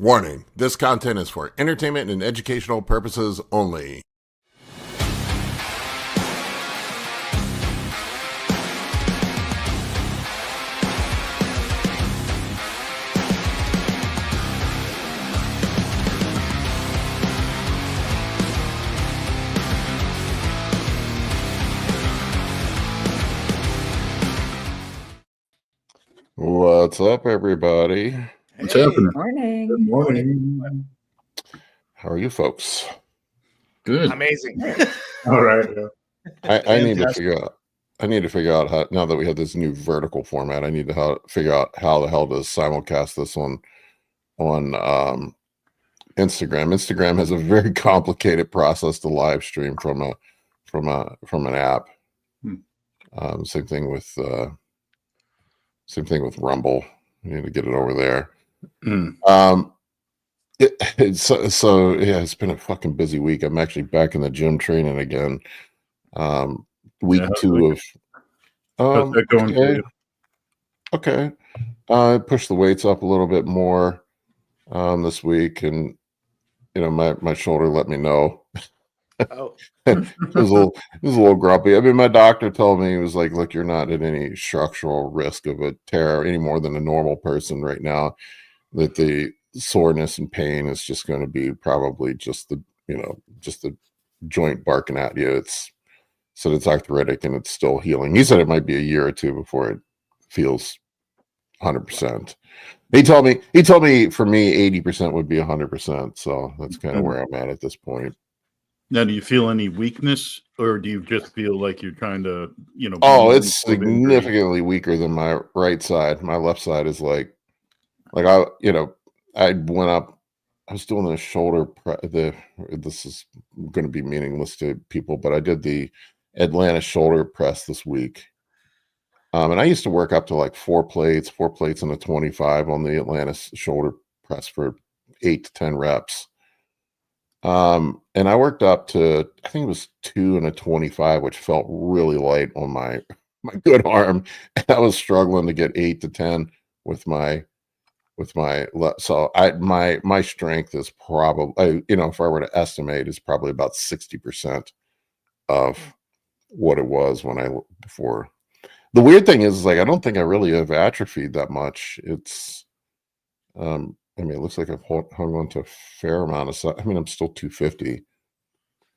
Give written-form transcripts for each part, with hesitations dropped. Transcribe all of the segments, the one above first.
Warning, this content is for entertainment and educational purposes only. What's up, everybody? What's happening? Morning. Good morning. How are you folks? Good. Amazing. All right. I need to figure out how, now that we have this new vertical format, I need to figure out how the hell to simulcast this on Instagram. Instagram has a very complicated process to live stream from an app. Same thing with Rumble. You need to get it over there. It's been a fucking busy week. I'm actually back in the gym training again. Week 2 of how's that going for you? Okay. I pushed the weights up a little bit more this week, and my shoulder let me know. Oh. It was a little grumpy. I mean, my doctor told me, he was like, look, you're not at any structural risk of a tear any more than a normal person right now, that the soreness and pain is just going to be probably just the joint barking at you. It's arthritic and it's still healing. He said it might be a year or two before it feels 100%. He told me for me 80% would be 100%. So that's kind of where I'm at this point. Now, do you feel any weakness, or do you just feel like you're trying to, it's significantly weaker than my right side. My left side is I went up, I was doing the shoulder this is going to be meaningless to people, but I did the Atlanta shoulder press this week. And I used to work up to like four plates and a 25 on the Atlanta shoulder press for 8 to 10 reps. And I worked up to, I think it was 2 and a 25, which felt really light on my good arm. And I was struggling to get 8 to 10 with my left. So my strength is probably, if I were to estimate, is probably about 60% of what it was before. The weird thing is I don't think I really have atrophied that much. It's, it looks like I've hung on to a fair amount of stuff. I'm still 250,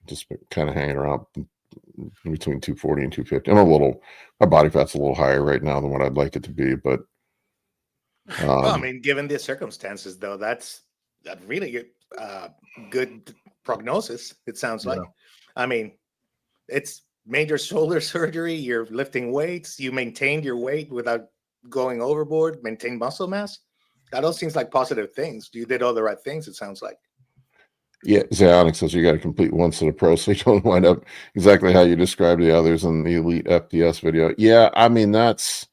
just kind of hanging around between 240 and 250. My body fat's a little higher right now than what I'd like it to be, but given the circumstances, though, that's really good prognosis. It sounds like. It's major shoulder surgery. You're lifting weights. You maintained your weight without going overboard. Maintain muscle mass. That all seems like positive things. You did all the right things, it sounds like. Yeah, Zionic says you got to complete one set of pro so you don't wind up exactly how you described the others in the Elite FDS video. Yeah, that's...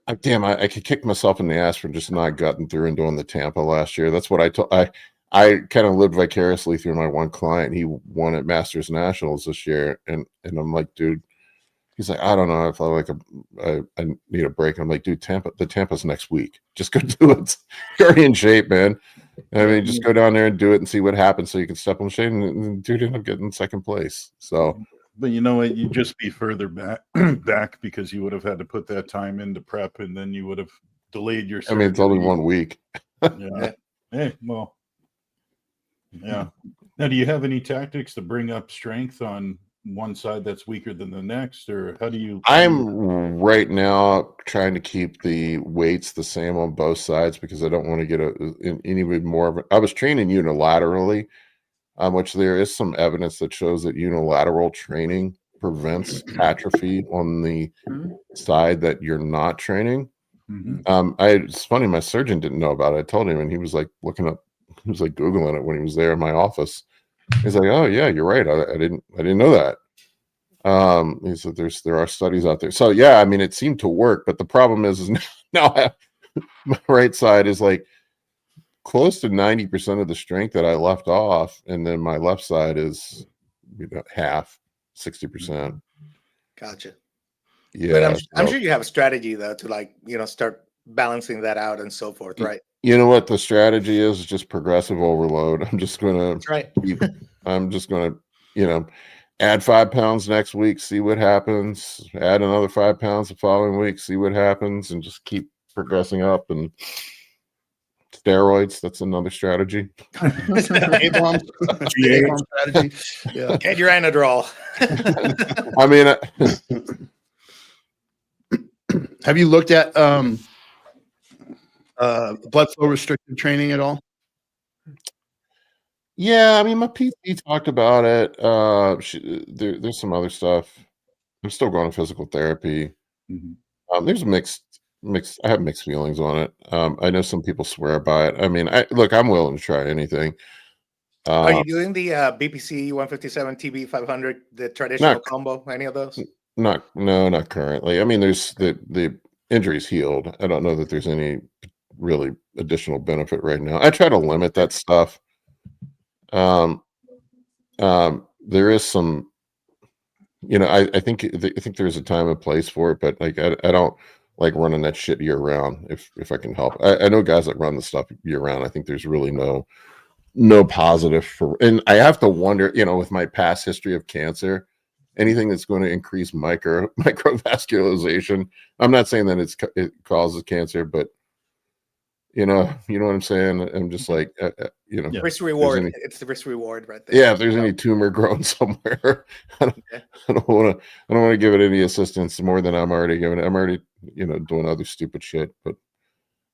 I could kick myself in the ass for just not getting through and doing the Tampa last year. That's what I kind of lived vicariously through my one client. He won at Masters Nationals this year, and I'm like, dude, he's like, I don't know, I feel like I need a break. I'm like, dude, Tampa's next week. Just go do it. You're in shape, man. Just go down there and do it and see what happens so you can step on shade. And dude ended up getting second place. So, but you know what? You'd just be further back because you would have had to put that time into prep, and then you would have delayed your surgery. It's only 1 week. Yeah. Hey, well, yeah. Now, do you have any tactics to bring up strength on one side that's weaker than the next, or how do you? I'm right now trying to keep the weights the same on both sides because I don't want to get any more of it. I was training unilaterally, which there is some evidence that shows that unilateral training prevents atrophy on the side that you're not training. It's funny, my surgeon didn't know about it. I told him, and he was like Googling it when he was there in my office. He's like, oh yeah, you're right. I didn't know that. He said there are studies out there. So yeah, it seemed to work, but the problem is now my right side is like close to 90% of the strength that I left off, and then my left side is half, 60%. Gotcha. Yeah, but I'm sure you have a strategy though to start balancing that out and so forth, right? You know what the strategy is? Just progressive overload. I'm just gonna That's right. add 5 pounds next week, see what happens. Add another 5 pounds the following week, see what happens, and just keep progressing up. And steroids, that's another strategy. A-bomb strategy. Yeah. Get your Anadrol. I mean, Have you looked at blood flow restricted training at all? yeah, I mean, my PT talked about it. There's some other stuff. I'm still going to physical therapy. There's mixed. I have mixed feelings on it. I know some people swear by it. I mean, I'm willing to try anything. Are you doing the BPC 157 TB 500, the traditional combo? Any of those? Not currently. I mean, there's the injury's healed. I don't know that there's any really additional benefit right now. I try to limit that stuff. There is some, I think there's a time and place for it, but like I don't like running that shit year round if I can help. I know guys that run the stuff year round. I think there's really no positive for, and I have to wonder, with my past history of cancer, anything that's going to increase microvascularization. I'm not saying that it causes cancer, but you know what I'm saying? I'm just like, risk reward. It's the risk reward right there. Yeah, if there's any tumor growing somewhere, I don't want to give it any assistance more than I'm already giving it. I'm already, doing other stupid shit. But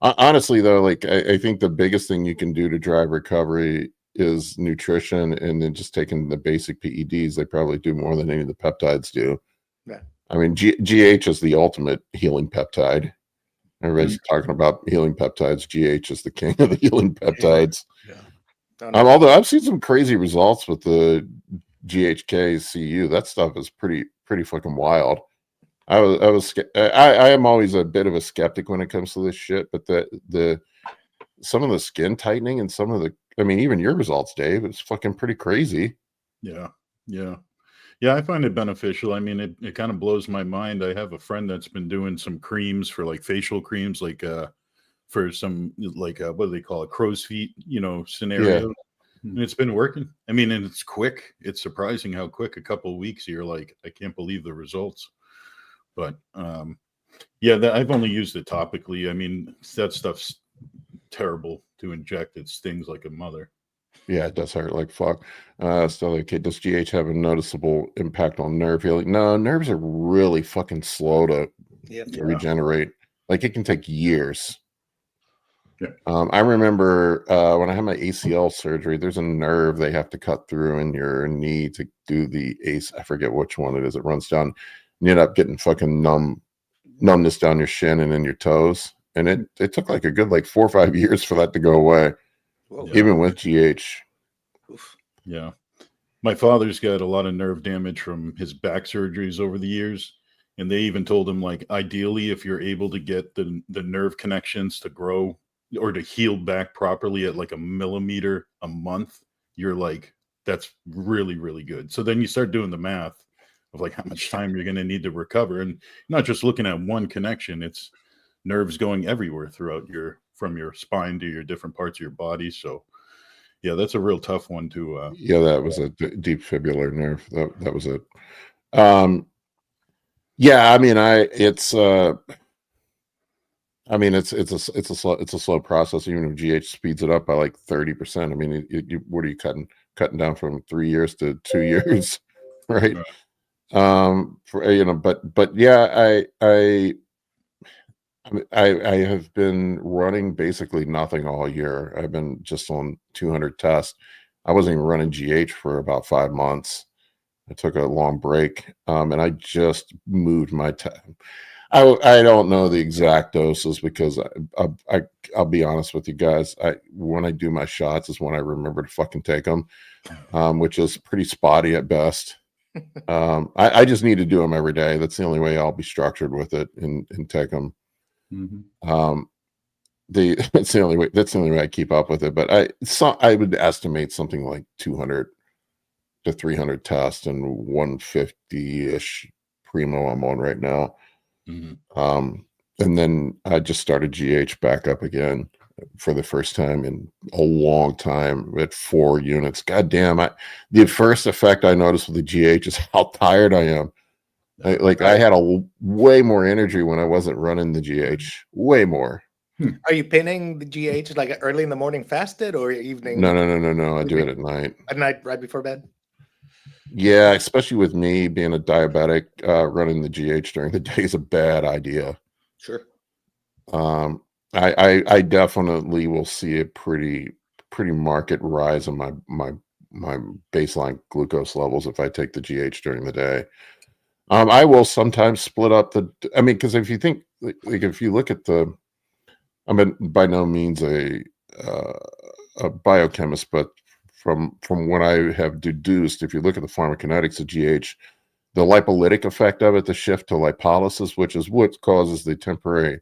honestly, though, like I think the biggest thing you can do to drive recovery is nutrition, and then just taking the basic PEDs. They probably do more than any of the peptides do. Yeah. I mean, GH is the ultimate healing peptide. Everybody's talking about healing peptides. GH is the king of the healing peptides. Yeah. Although I've seen some crazy results with the GHK CU. That stuff is pretty fucking wild. I am always a bit of a skeptic when it comes to this shit, but some of the skin tightening and some of the, I mean, even your results, Dave, it's fucking pretty crazy. Yeah. I find it beneficial. I mean, it kind of blows my mind. I have a friend that's been doing some creams for like facial creams, like for some like what do they call it, crow's feet, scenario. And it's been working. I mean, and it's quick. It's surprising how quick. A couple of weeks, you're like, I can't believe the results. But I've only used it topically. I mean, that stuff's terrible to inject. It stings like a mother. Yeah, it does hurt like fuck. Still, okay, does GH have a noticeable impact on nerve healing? No, nerves are really fucking slow to regenerate. Like, it can take years. Yeah. I remember when I had my ACL surgery, there's a nerve they have to cut through in your knee to do the ACE. I forget which one it is. It runs down. You end up getting fucking numbness down your shin and in your toes. And it took like a good 4 or 5 years for that to go away. Whoa. Even with GH. Yeah. My father's got a lot of nerve damage from his back surgeries over the years. And they even told him, like, ideally, if you're able to get the nerve connections to grow or to heal back properly at like a millimeter a month, you're like, that's really, really good. So then you start doing the math of like how much time you're going to need to recover. And not just looking at one connection, it's nerves going everywhere throughout from your spine to your different parts of your body. So yeah, that's a real tough one to that was a deep fibular nerve. That was it. I mean, it's a slow process. Even if GH speeds it up by like 30%. I mean, what are you cutting down from 3 years to 2 years, right? But yeah, I have been running basically nothing all year. I've been just on 200 tests. I wasn't even running GH for about 5 months. I took a long break, and I just moved my time. I don't know the exact doses because I'll be honest with you guys. When I do my shots is when I remember to fucking take them, which is pretty spotty at best. I just need to do them every day. That's the only way I'll be structured with it and take them. Mm-hmm. That's the only way I keep up with it. But I would estimate something like 200 to 300 tests and 150-ish primo I'm on right now. Mm-hmm. And then I just started GH back up again. for the first time in a long time at 4 units. God damn, the first effect I noticed with the GH is how tired I am. I had way more energy when I wasn't running the GH, way more. Are you pinning the GH like early in the morning fasted or evening? No. I do it at night. At night, right before bed? Yeah, especially with me being a diabetic, running the GH during the day is a bad idea. Sure. I definitely will see a pretty marked rise in my baseline glucose levels if I take the GH during the day. I will sometimes split up because if you think, like if you look at I'm by no means a biochemist, but from what I have deduced, if you look at the pharmacokinetics of GH, the lipolytic effect of it, the shift to lipolysis, which is what causes the temporary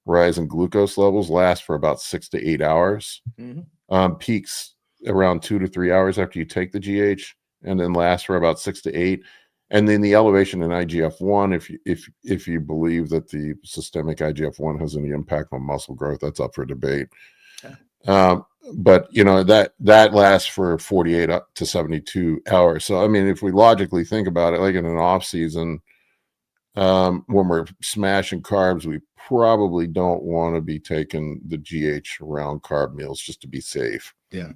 rise in glucose levels, lasts for about 6 to 8 hours. Peaks around 2 to 3 hours after you take the GH, and then lasts for about 6 to 8. And then the elevation in IGF-1, if you believe that the systemic IGF-1 has any impact on muscle growth, that's up for debate. Yeah. But that lasts for 48 up to 72 hours. So I mean, if we logically think about it, like in an off season, when we're smashing carbs, we probably don't want to be taking the GH around carb meals just to be safe. Yeah.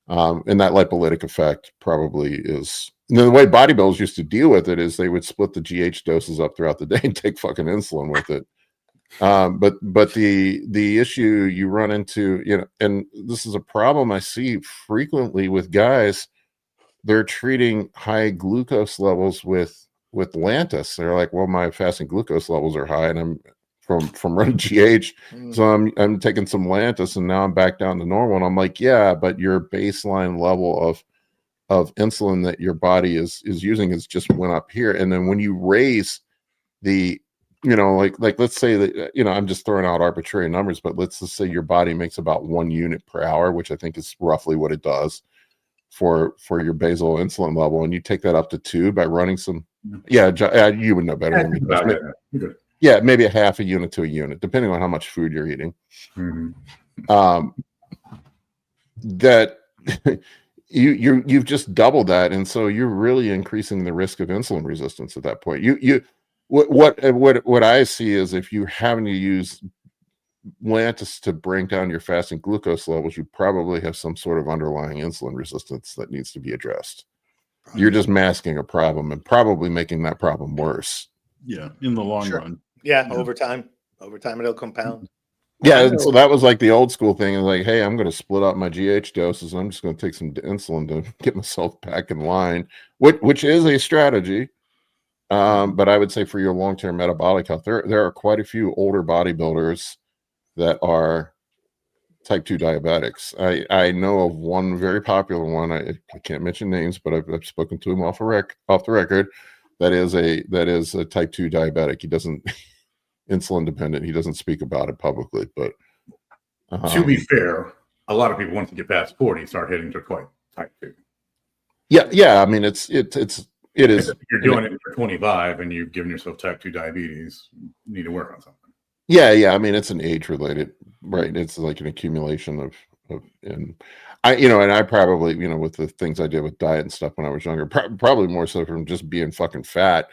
And that lipolytic effect probably is. And then the way bodybuilders used to deal with it is they would split the GH doses up throughout the day and take fucking insulin with it. But the issue you run into, and this is a problem I see frequently with guys, they're treating high glucose levels with Lantus. They're like, well, my fasting glucose levels are high, and I'm from running GH, so I'm taking some Lantus, and now I'm back down to normal. And I'm like, yeah, but your baseline level of insulin that your body is using is just went up here, and then when you raise the like let's say that I'm just throwing out arbitrary numbers, but let's just say your body makes about 1 unit per hour, which I think is roughly what it does for your basal insulin level, and you take that up to 2 by running some you would know better than me. Yeah, maybe a half a unit to a unit, depending on how much food you're eating. That you've just doubled that, and so you're really increasing the risk of insulin resistance at that point. What I see is if you're having to use Lantus to bring down your fasting glucose levels, you probably have some sort of underlying insulin resistance that needs to be addressed. You're just masking a problem and probably making that problem worse. Yeah, in the long run. Yeah, over time it'll compound. Yeah, and so that was like the old school thing. Is like, hey, I'm going to split up my GH doses. And I'm just going to take some insulin to get myself back in line, which is a strategy. But I would say for your long-term metabolic health, there are quite a few older bodybuilders that are type 2 diabetics. I know of one very popular one. I can't mention names, but I've spoken to him off the record. That is a type 2 diabetic. He doesn't insulin dependent. He doesn't speak about it publicly, but to be fair, a lot of people once you get past 40 start hitting to quite type 2. Yeah. I mean, it is. If you're doing it for 25 and you've given yourself type 2 diabetes, you need to work on something. Yeah. I mean, it's an age related, right? It's like an accumulation of and I probably, with the things I did with diet and stuff when I was younger, probably more so from just being fucking fat.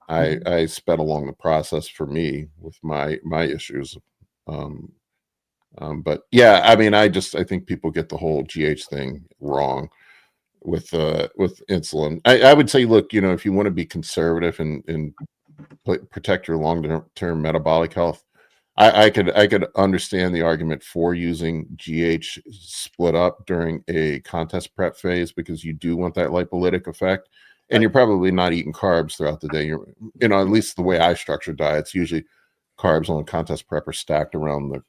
I sped along the process for me with my issues. But yeah, I mean, I think people get the whole GH thing wrong with insulin. I would say, look, if you want to be conservative and protect your long-term metabolic health, I could understand the argument for using GH split up during a contest prep phase, because you do want that lipolytic effect, and you're probably not eating carbs throughout the day. You're, at least the way I structure diets, usually carbs on contest prep are stacked around the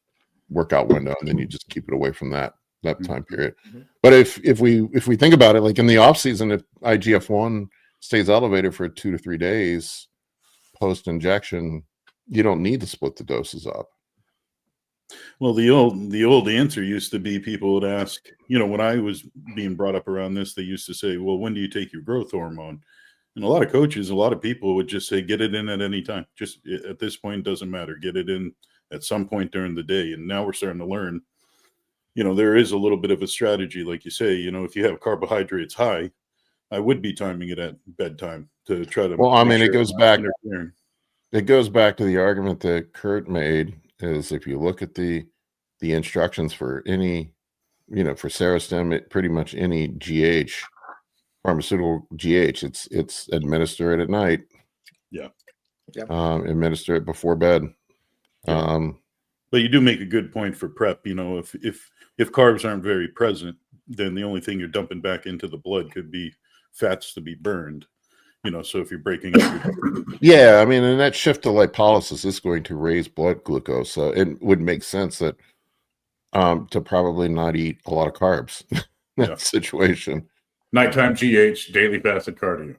workout window, and then you just keep it away from that time period. But if we think about it, like in the off season, if IGF-1 stays elevated for 2 to 3 days post injection, you don't need to split the doses up. Well, the old answer used to be, people would ask, when I was being brought up around this, they used to say, well, when do you take your growth hormone? And a lot of coaches, a lot of people would just say, get it in at any time. Just at this point, doesn't matter. Get it in at some point during the day. And now we're starting to learn there is a little bit of a strategy, like you say. If you have carbohydrates high, I would be timing it at bedtime to try to. Well, I mean, sure it goes it's not back. interfering. It goes back to the argument that Kurt made. Is if you look at the instructions for any, for Serostim, pretty much any GH, pharmaceutical GH, it's administer it at night. Yeah. Yep. Administer it before bed. Yeah. But you do make a good point for prep. If carbs aren't very present, then the only thing you're dumping back into the blood could be fats to be burned. So if you're breaking up yeah, I mean, and that shift to lipolysis is going to raise blood glucose. So it would make sense that to probably not eat a lot of carbs in that situation. Nighttime GH, daily fasted cardio.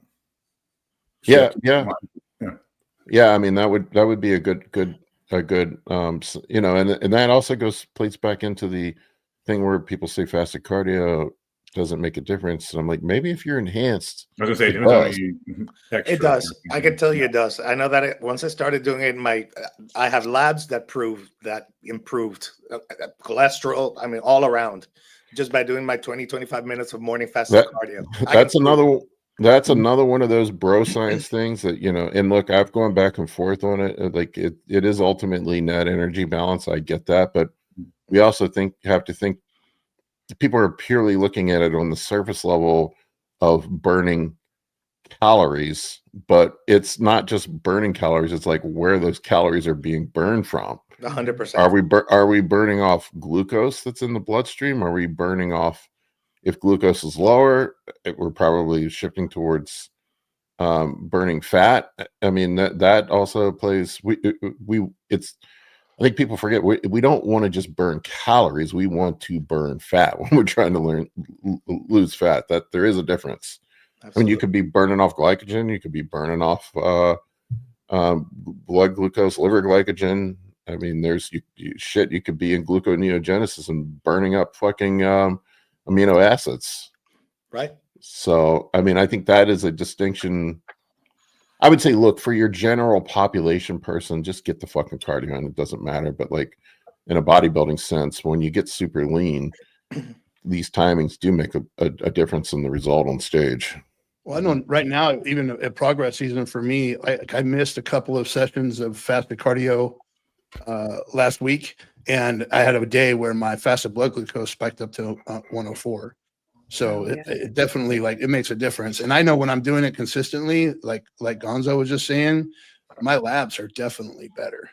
Yeah. Yeah. I mean, that would be a good and that also plays back into the thing where people say fasted cardio doesn't make a difference. And I'm like, maybe if you're enhanced, I was gonna say, it does. I can tell you it does. I know that once I started doing it, I have labs that prove that improved cholesterol. I mean, all around, just by doing my 20-25 minutes of morning fasted cardio. That's another one of those bro science things that, and look, I've gone back and forth on it. Like it is ultimately net energy balance. I get that, but we also have to think people are purely looking at it on the surface level of burning calories, but it's not just burning calories. It's like where those calories are being burned from. 100%. Are we burning off glucose that's in the bloodstream? Are we burning off, if glucose is lower, we're probably shifting towards burning fat. I mean, that also plays, I think people forget we don't want to just burn calories. We want to burn fat when we're trying to lose fat. That there is a difference. Absolutely. When you could be burning off glycogen, you could be burning off blood glucose, liver glycogen. I mean, there's you could be in gluconeogenesis and burning up fucking amino acids. Right. So, I mean, I think that is a distinction. I would say, look, for your general population person, just get the fucking cardio on. It doesn't matter. But like in a bodybuilding sense, when you get super lean, these timings do make a difference in the result on stage. Well, I know right now, even at progress season for me, I missed a couple of sessions of fasted cardio last week, and I had a day where my fasted blood glucose spiked up to 104. So it definitely, it makes a difference. And I know when I'm doing it consistently, like Gonzo was just saying, my labs are definitely better.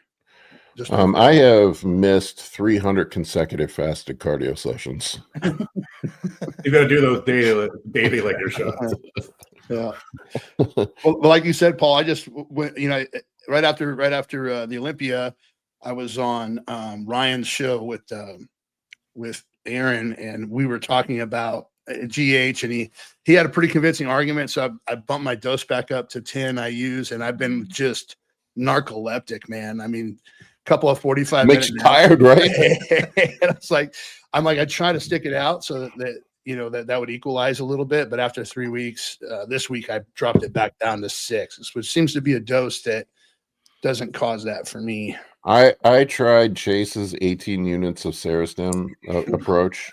I have missed 300 consecutive fasted cardio sessions. You got to do those daily like your shots. Yeah. Well, like you said, Paul, I just went, right after the Olympia, I was on Ryan's show with Aaron, and we were talking about GH, and he had a pretty convincing argument. So I bumped my dose back up to 10 IUs, and I've been just narcoleptic, man. I mean, a couple of 45 makes minutes you tired, right? And I try to stick it out so that would equalize a little bit. But after 3 weeks, this week I dropped it back down to 6, which seems to be a dose that doesn't cause that for me. I tried Chase's 18 units of Serostim approach,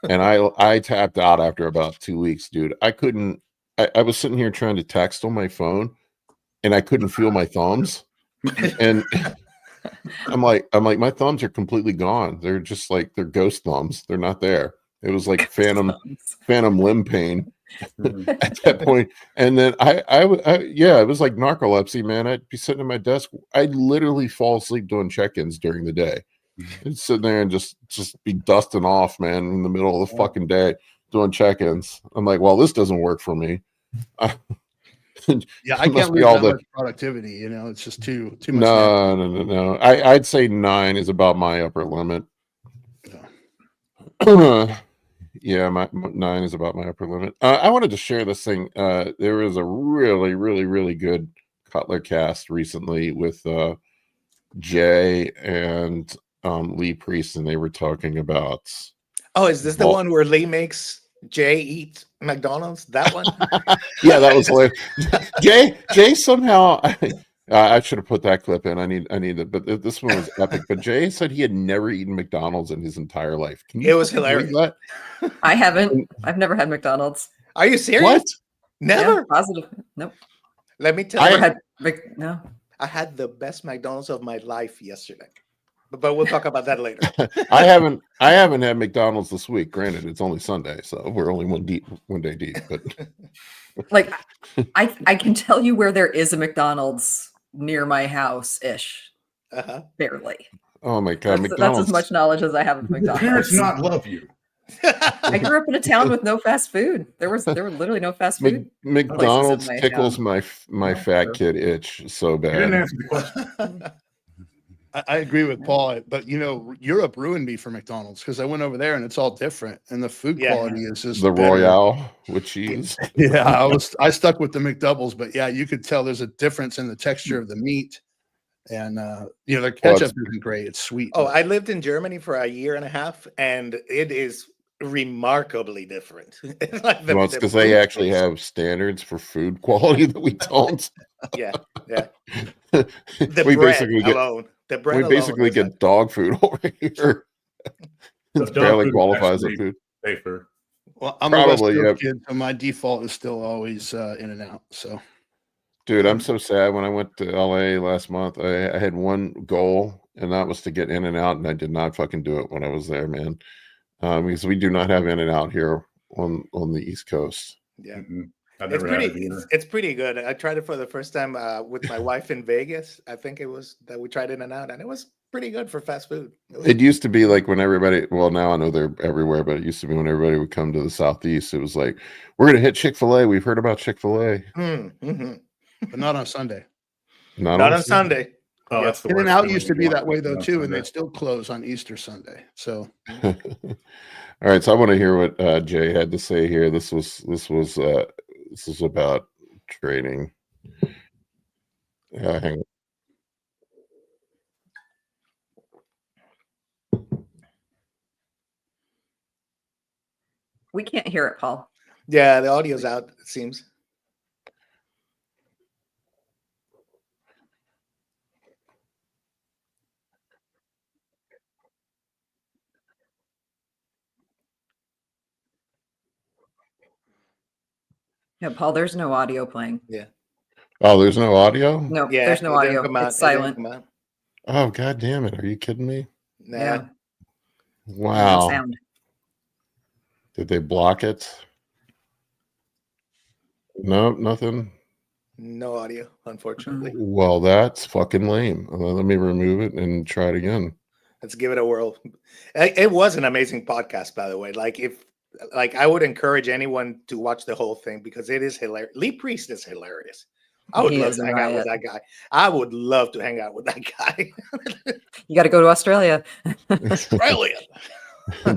and I tapped out after about 2 weeks, dude. I couldn't. I was sitting here trying to text on my phone, and I couldn't feel my thumbs. And I'm like, my thumbs are completely gone. They're just like they're ghost thumbs. They're not there. It was like phantom limb pain at that point. And then it was like narcolepsy, man. I'd be sitting at my desk. I'd literally fall asleep doing check-ins during the day. I'd sit there and just be dusting off, man, in the middle of the fucking day doing check-ins. I'm like, well, this doesn't work for me. Yeah, I can't lose that much productivity. It's just too much. No. I'd say 9 is about my upper limit. Yeah, my 9 is about my upper limit. I wanted to share this thing. There was a really, really, really good Cutler cast recently with Jay and Lee Priest, and they were talking about. Oh, is this the one where Lee makes Jay eat McDonald's? That one? Yeah, that was like Jay somehow. I should have put that clip in. I need it, but this one was epic. But Jay said he had never eaten McDonald's in his entire life. Can you It was fucking believe hilarious. that? I haven't. I've never had McDonald's. Are you serious? What? Never. Yeah, positive. Nope. Let me tell I- you, Never had. No. I had the best McDonald's of my life yesterday. But we'll talk about that later. I haven't had McDonald's this week. Granted, it's only Sunday, so we're only one day deep. But Like, I can tell you where there is a McDonald's near my house ish. Uh-huh. Barely. oh my god, That's McDonald's! as much knowledge as I have of Your parents McDonald's. not love you. I grew up in a town with no fast food. There were literally no fast food. McDonald's my tickles town. my fat kid itch so You didn't bad. answer the question. I agree with Paul, but Europe ruined me for McDonald's because I went over there and it's all different, and the food Yeah. quality is just The better. Royale with cheese. Yeah, I stuck with the McDoubles, but yeah, you could tell there's a difference in the texture of the meat, and their ketchup isn't great. It's sweet. Oh, I lived in Germany for a year and a half, and it is remarkably different. Like Well, it's because they food actually taste. have standards for food quality that we don't. Yeah, yeah. we The bread basically get alone. The bread we alone basically is get like- dog food over here. Dog It barely food is qualifies as actually food. safer. Well, I'm a West probably, Coast yeah. kid, so my default is still always In and Out. So Dude, I'm so sad. When I went to LA last month, I had one goal, and that was to get In and Out, and I did not fucking do it when I was there, man. Because we do not have In and Out here on the East Coast. Yeah. I've It's never had pretty. it either. It's pretty good. I tried it for the first time with my wife in Vegas. I think it was that we tried In and Out, and it was pretty good for fast food. It used to be like when everybody, well, now I know they're everywhere, but it used to be when everybody would come to the Southeast, it was like, we're going to hit Chick-fil-A. We've heard about Chick-fil-A. Mm-hmm. but not on Sunday. Not Not on Sunday. Oh, that's the In and worst Out feeling used to when be you that want way something though on too, and Sunday. they'd still close on Easter Sunday. So All right, so I want to hear what Jay had to say here. This was about training. Hang on. We can't hear it, Paul. Yeah, the audio's out. It seems. Yeah, Paul, there's no audio playing. Oh, there's no audio? No, Yeah, there's no it didn't audio. come out. It's It didn't silent. come out. Oh, god damn it. Are you kidding me? Nah. Yeah. Wow. Sound. Did they block it? No, nothing. No audio, unfortunately. Well, that's fucking lame. Let me remove it and try it again. Let's give it a whirl. It was an amazing podcast, by the way. Like I would encourage anyone to watch the whole thing because it is hilarious. Lee Priest is hilarious. I would He love is to a hang out with riot. that guy. I would love to hang out with that guy. You got to go to Australia. Australia.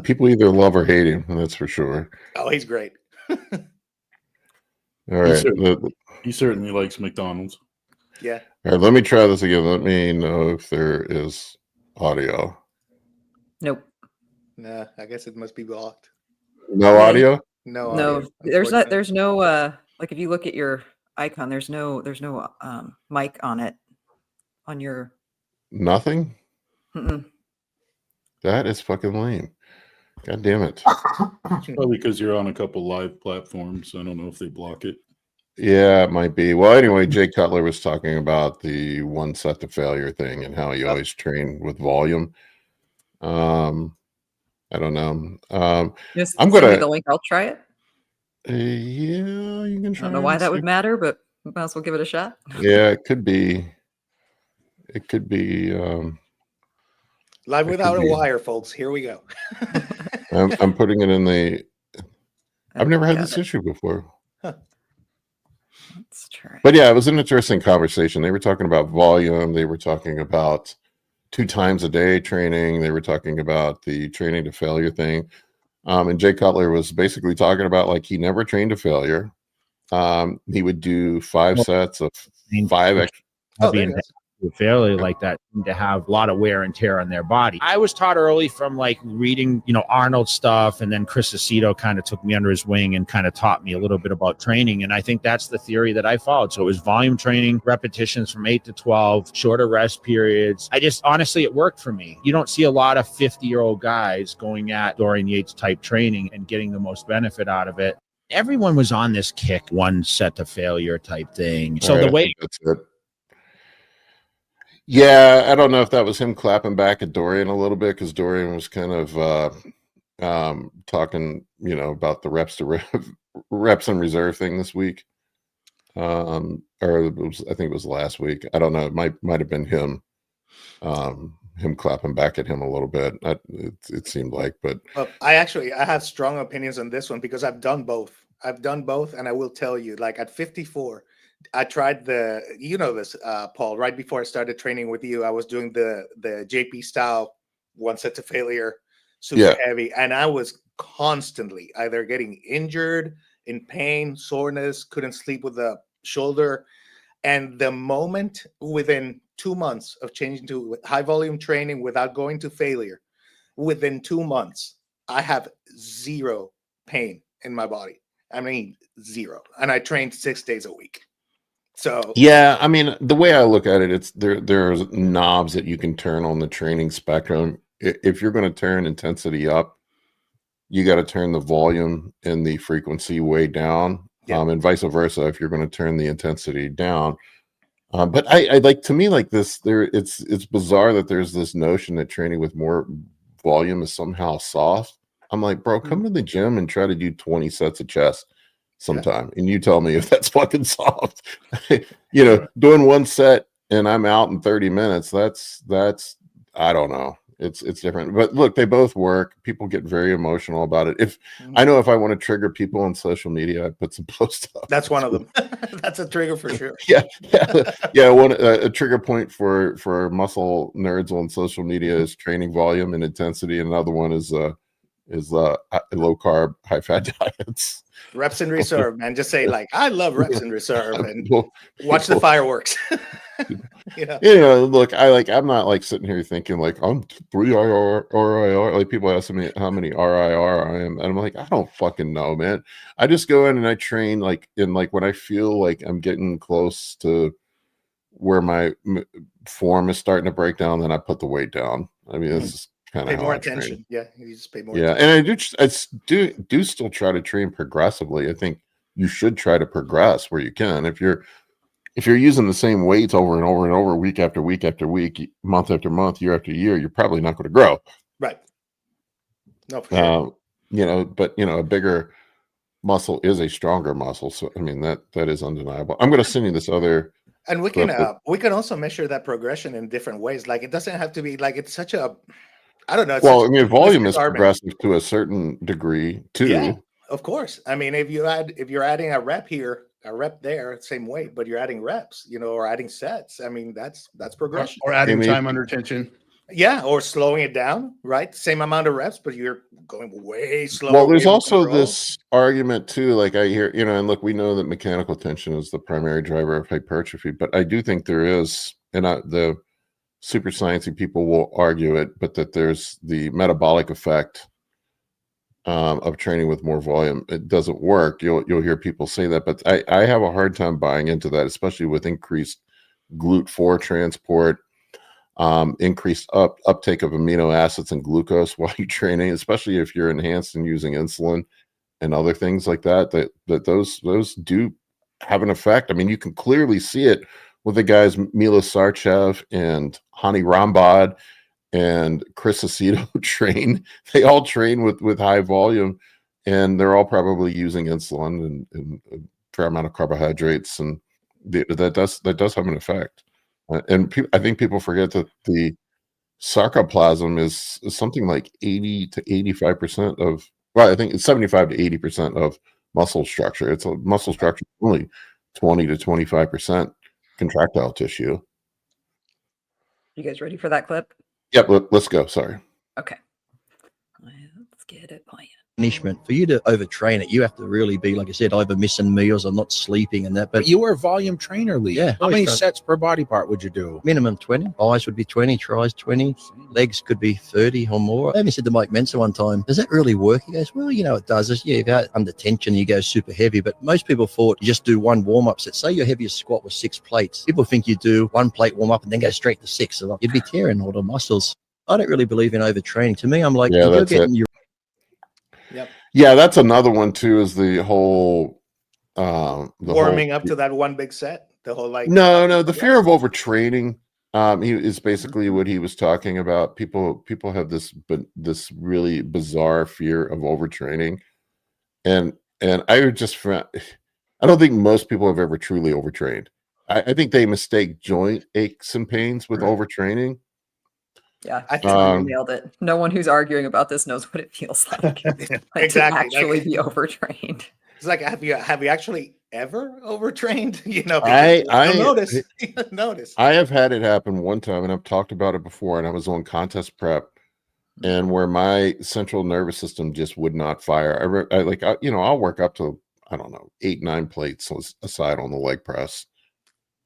People either love or hate him, that's for sure. Oh, he's great. All right. certainly- He certainly likes McDonald's. Yeah. All right, let me try this again. Let me know if there is audio. Nope. Nah, I guess it must be blocked. No audio? No, No, audio, there's not. unfortunately. There's no. Like if you look at your icon, there's no mic on it. On your. Nothing? Mm-mm. That is fucking lame. God damn it. Probably because you're on a couple live platforms. I don't know if they block it. Yeah, it might be. Well, anyway, Jay Cutler was talking about the one set to failure thing and how you always train with volume. I don't know. Just I'm send me gonna- the link. I'll try it. Yeah, you can I try. don't know why and that would see. matter, but we might as well give it a shot. Yeah, it could be. It could be. Live It without could a be. wire, folks. Here we go. I'm putting it in the. I've never had Got this it. issue before. Let's try. But yeah, it was an interesting conversation. They were talking about volume. They were talking about 2 times a day training. They were talking about the training to failure thing. And Jay Cutler was basically talking about like he never trained to failure. He would do 5 sets of 5 Oh, there it is. to failure like that seem to have a lot of wear and tear on their body. I was taught early from like reading, Arnold stuff, and then Chris Aceto kind of took me under his wing and kind of taught me a little bit about training. And I think that's the theory that I followed. So it was volume training, repetitions from 8 to 12, shorter rest periods. Honestly, it worked for me. You don't see a lot of 50-year-old guys going at Dorian Yates type training and getting the most benefit out of it. Everyone was on this kick, one set to failure type thing. So Right, the way that's it. Yeah, I don't know if that was him clapping back at Dorian a little bit, because Dorian was kind of talking, about the reps and reserve thing this week. Or I think it was last week. I don't know. It might have been him. Him clapping back at him a little bit. It seemed like, but I have strong opinions on this one because I've done both. And I will tell you, like at 54, I tried this, Paul, right before I started training with you, I was doing the JP style one set to failure, super heavy. And I was constantly either getting injured, in pain, soreness, couldn't sleep with the shoulder. And the moment within 2 months of changing to high volume training without going to failure, within 2 months, I have zero pain in my body. I mean, zero. And I trained 6 days a week. So yeah, I mean, the way I look at it, it's there's knobs that you can turn on the training spectrum. If you're going to turn intensity up, you got to turn the volume and the frequency way down, and vice versa if you're going to turn the intensity down. But I like, to me, like this, it's bizarre that there's this notion that training with more volume is somehow soft. I'm like, bro, come to the gym and try to do 20 sets of chest sometime, and you tell me if that's fucking soft. Doing one set and I'm out in 30 minutes. That's I don't know. It's different. But look, they both work. People get very emotional about it. If I want to trigger people on social media, I put some posts up. That's one of them. That's a trigger for sure. Yeah. One a trigger point for muscle nerds on social media is training volume and intensity. And another one is low carb, high fat diets. Reps in reserve, man. Just say like, I love reps in reserve, and watch the fireworks. Look, I'm not like sitting here thinking like I'm 3 RIR. Like people ask me how many RIR I am, and I'm like, I don't fucking know, man. I just go in and I train like when I feel like I'm getting close to where my form is starting to break down, then I put the weight down. I mean, this is kind of pay more attention. Yeah, you just pay more attention. And I do still try to train progressively. I think you should try to progress where you can. If you're using the same weights over and over and over, week after week after week, month after month, year after year, you're probably not going to grow. Right. No, for sure. But a bigger muscle is a stronger muscle. So I mean that is undeniable. I'm going to send you this other. And we can also measure that progression in different ways. Like it doesn't have to be like it's such a, I don't know. Well, I mean, volume is progressive to a certain degree too. Yeah, of course. I mean, if you're adding a rep here, a rep there, same weight, but you're adding reps, or adding sets. I mean, that's progression. Or adding time under tension. Yeah, or slowing it down, right? Same amount of reps, but you're going way slower. Well, there's also this argument too, like I hear, and look, we know that mechanical tension is the primary driver of hypertrophy, but I do think there is, and the super sciencey people will argue it, but that there's the metabolic effect of training with more volume. It doesn't work. You'll hear people say that, but I have a hard time buying into that, especially with increased GLUT4 transport, increased uptake of amino acids and glucose while you're training, especially if you're enhanced and using insulin and other things like that those do have an effect. I mean, you can clearly see it with the guys Mila Sarchev and Hani Rambod and Chris Aceto train. They all train with high volume, and they're all probably using insulin and a fair amount of carbohydrates, and that does have an effect. And I think people forget that the sarcoplasm is something like 80 to 85% of, well, I think it's 75 to 80% of muscle structure. It's a muscle structure only 20 to 25% contractile tissue. You guys ready for that clip? Yep, let's go. Sorry. Okay. Let's get it playing. punishment. For you to overtrain it, you have to really be, like I said, over missing meals or not sleeping and that. But But you were a volume trainer, Lee. Yeah. How many Always sets per body part would you do? minimum 20. Eyes would be 20, tries 20, legs could be 30 or more. I even said to Mike Mensa one time, does that really work? He goes, well, it does. Yeah, if you're under tension, you go super heavy. But most people thought you just do one warm-up set. Say your heaviest squat was 6 plates. People think you do one plate warm-up and then go straight to 6. So you'd be tearing all the muscles. I don't really believe in overtraining. To me, I'm like, Yeah, if you're that's getting it. your Yeah, that's another one too. Is the whole Warming up to that one big set. The whole no, the fear of overtraining. He is basically what he was talking about. People have this really bizarre fear of overtraining, and I would just I don't think most people have ever truly overtrained. I think they mistake joint aches and pains with overtraining. Yeah, I think you nailed it. No one who's arguing about this knows what it feels like. Exactly. To actually be overtrained. It's like, have you actually ever overtrained? I notice. Notice. I have had it happen one time, and I've talked about it before. And I was on contest prep, and where my central nervous system just would not fire. I'll work up to 8, 9 plates aside on the leg press.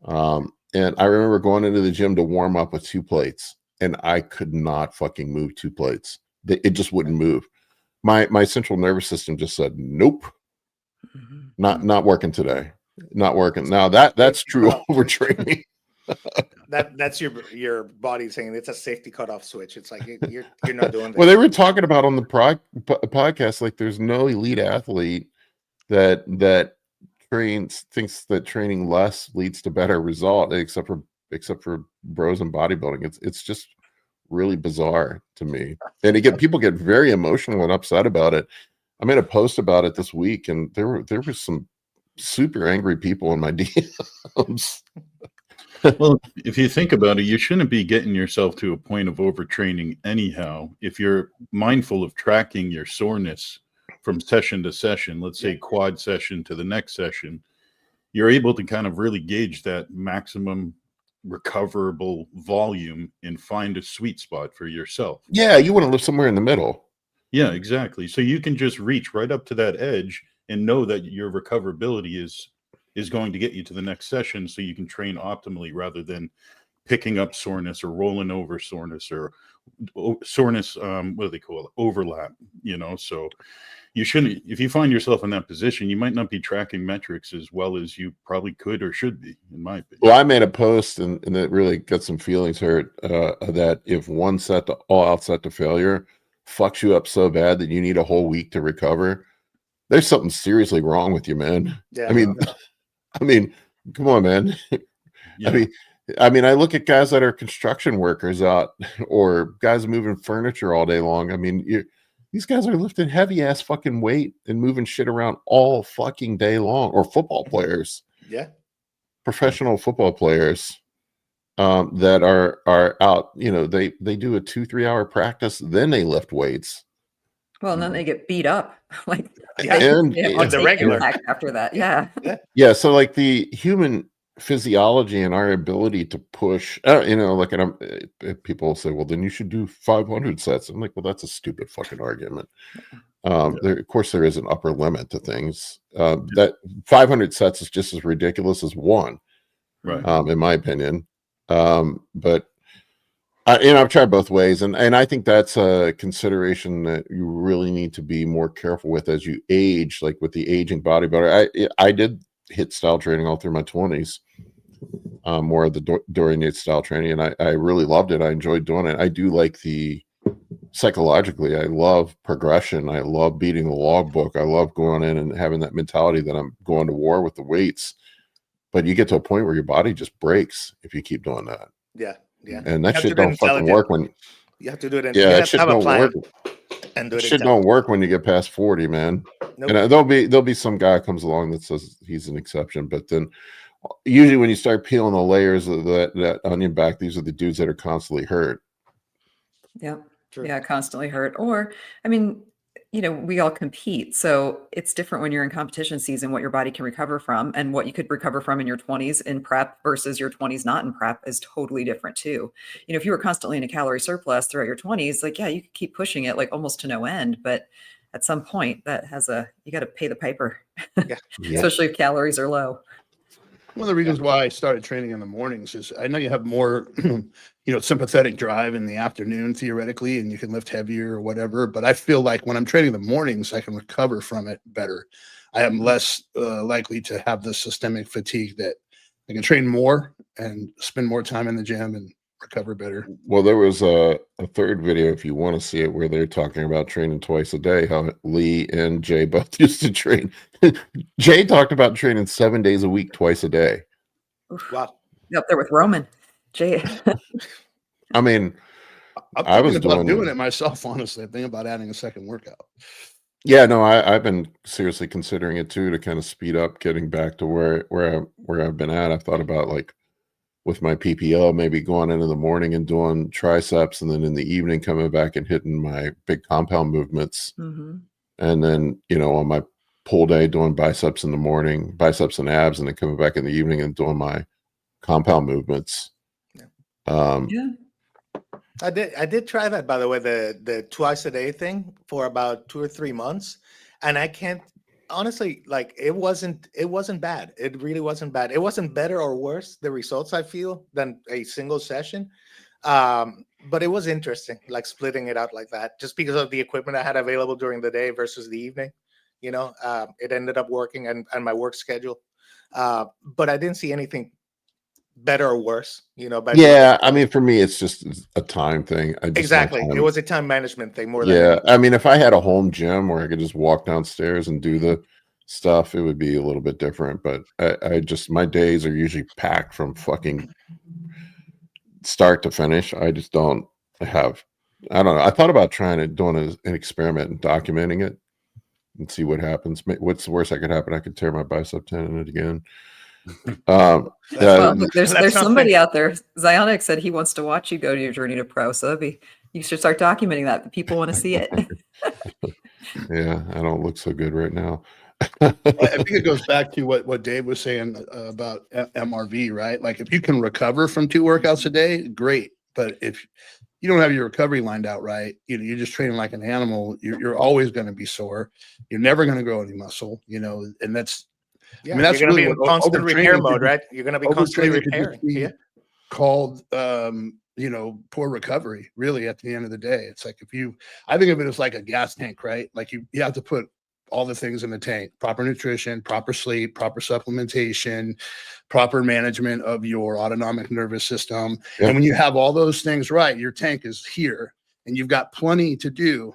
And I remember going into the gym to warm up with 2 plates. And I could not fucking move 2 plates. It just wouldn't move. My central nervous system just said, nope, not working today. Not working. Now that's true overtraining. That's your body saying it's a safety cutoff switch. It's like you're not doing that. Well, they were talking about on the podcast, like there's no elite athlete that thinks that training less leads to better result, except for bros in bodybuilding. It's just really bizarre to me. And again, people get very emotional and upset about it. I made a post about it this week, and there were some super angry people in my DMs. Well, if you think about it, you shouldn't be getting yourself to a point of overtraining anyhow. If you're mindful of tracking your soreness from session to session, let's say quad session to the next session, you're able to kind of really gauge that maximum recoverable volume and find a sweet spot for yourself. Yeah, you want to live somewhere in the middle. Yeah, exactly. So you can just reach right up to that edge and know that your recoverability is going to get you to the next session, so you can train optimally rather than picking up soreness or rolling over soreness or soreness, what do they call it? Overlap, so you shouldn't, if you find yourself in that position, you might not be tracking metrics as well as you probably could or should be, in my opinion. Well, I made a post and it really got some feelings hurt, that if one set to all out set to failure fucks you up so bad that you need a whole week to recover, there's something seriously wrong with you, man. Yeah, I mean, come on, man. Yeah. I mean, I look at guys that are construction workers out, or guys moving furniture all day long. I mean, these guys are lifting heavy ass fucking weight and moving shit around all fucking day long. Or football players, professional football players, that are out. They do a 2-3 hour practice, then they lift weights. Well, and then they get beat up like the regular after that. Yeah. So like the human physiology and our ability to push, people say, well, then you should do 500 sets. I'm like, well, that's a stupid fucking argument. Of course there is an upper limit to things. That 500 sets is just as ridiculous as one, right? In my opinion. But I've tried both ways, and I think that's a consideration that you really need to be more careful with as you age, like with the aging bodybuilder. I did HIIT style training all through my 20s, more of the Dorian Yates style training, and I really loved it. I enjoyed doing it. I do like psychologically, I love progression. I love beating the logbook. I love going in and having that mentality that I'm going to war with the weights. But you get to a point where your body just breaks if you keep doing that. Yeah. And that shit don't fucking work when you have to do it. That shit don't work. And do it. Shit don't work when you get past 40, man. Nope. And there'll be some guy comes along that says he's an exception, but then usually when you start peeling the layers of that onion back, these are the dudes that are constantly hurt. Yeah. True. Yeah, constantly hurt. Or, I mean, we all compete. So it's different when you're in competition season, what your body can recover from, and what you could recover from in your 20s in prep versus your 20s not in prep is totally different too. If you were constantly in a calorie surplus throughout your 20s, like, yeah, you could keep pushing it like almost to no end. But at some point that has you got to pay the piper, Yeah. especially if calories are low. One of the reasons why I started training in the mornings is I know you have more, sympathetic drive in the afternoon theoretically, and you can lift heavier or whatever. But I feel like when I'm training in the mornings, I can recover from it better. I am less likely to have the systemic fatigue that I can train more and spend more time in the gym and recover better. Well, there was a third video, if you want to see it, where they're talking about training twice a day, how Lee and Jay both used to train. Jay talked about training 7 days a week, twice a day. Wow. Up there with Roman. Jay. I mean, I'm I was thinking about doing doing it myself, honestly. I'm thinking about adding a second workout. yeah, no, I've been seriously considering it too, to kind of speed up getting back to where I've been at. I've thought about, like, with my PPO, maybe going in the morning and doing triceps, and then in the evening coming back and hitting my big compound movements. Mm-hmm. And then, on my pull day, doing biceps in the morning, biceps and abs, and then coming back in the evening and doing my compound movements. Yeah. I did try that, by the way, the twice a day thing for about 2 or 3 months, and I can't honestly, like, it wasn't bad. It really wasn't bad. It wasn't better or worse, the results I feel, than a single session. But it was interesting, like splitting it out like that, just because of the equipment I had available during the day versus the evening. It ended up working and my work schedule. But I didn't see anything better or worse, by Yeah, I mean, for me, it's just a time thing. exactly. It was a time management thing more than Yeah, anything. I mean, if I had a home gym where I could just walk downstairs and do the stuff, it would be a little bit different. But I just, my days are usually packed from fucking start to finish. I just don't have. I don't know. I thought about doing an experiment and documenting it and see what happens. What's the worst that could happen? I could tear my bicep tendon again. Well, there's That's somebody out there. Zionic said he wants to watch you go to your journey to pro. So you should start documenting that. People want to see it. Yeah, I don't look so good right now. I think it goes back to what Dave was saying about MRV, right? Like, if you can recover from 2 workouts a day, great. But if you don't have your recovery lined out right, you're just training like an animal, you're always going to be sore. You're never going to grow any muscle, and that's, Yeah, I mean, that's you're going to really be in what constant repair overtraining mode, could be. right? You're going to be constantly Overtraining could just repairing. be Yeah. called, poor recovery, really, at the end of the day. It's like, I think of it as like a gas tank, right? Like, you have to put all the things in the tank: proper nutrition, proper sleep, proper supplementation, proper management of your autonomic nervous system. Yep. And when you have all those things right, your tank is here, and you've got plenty to do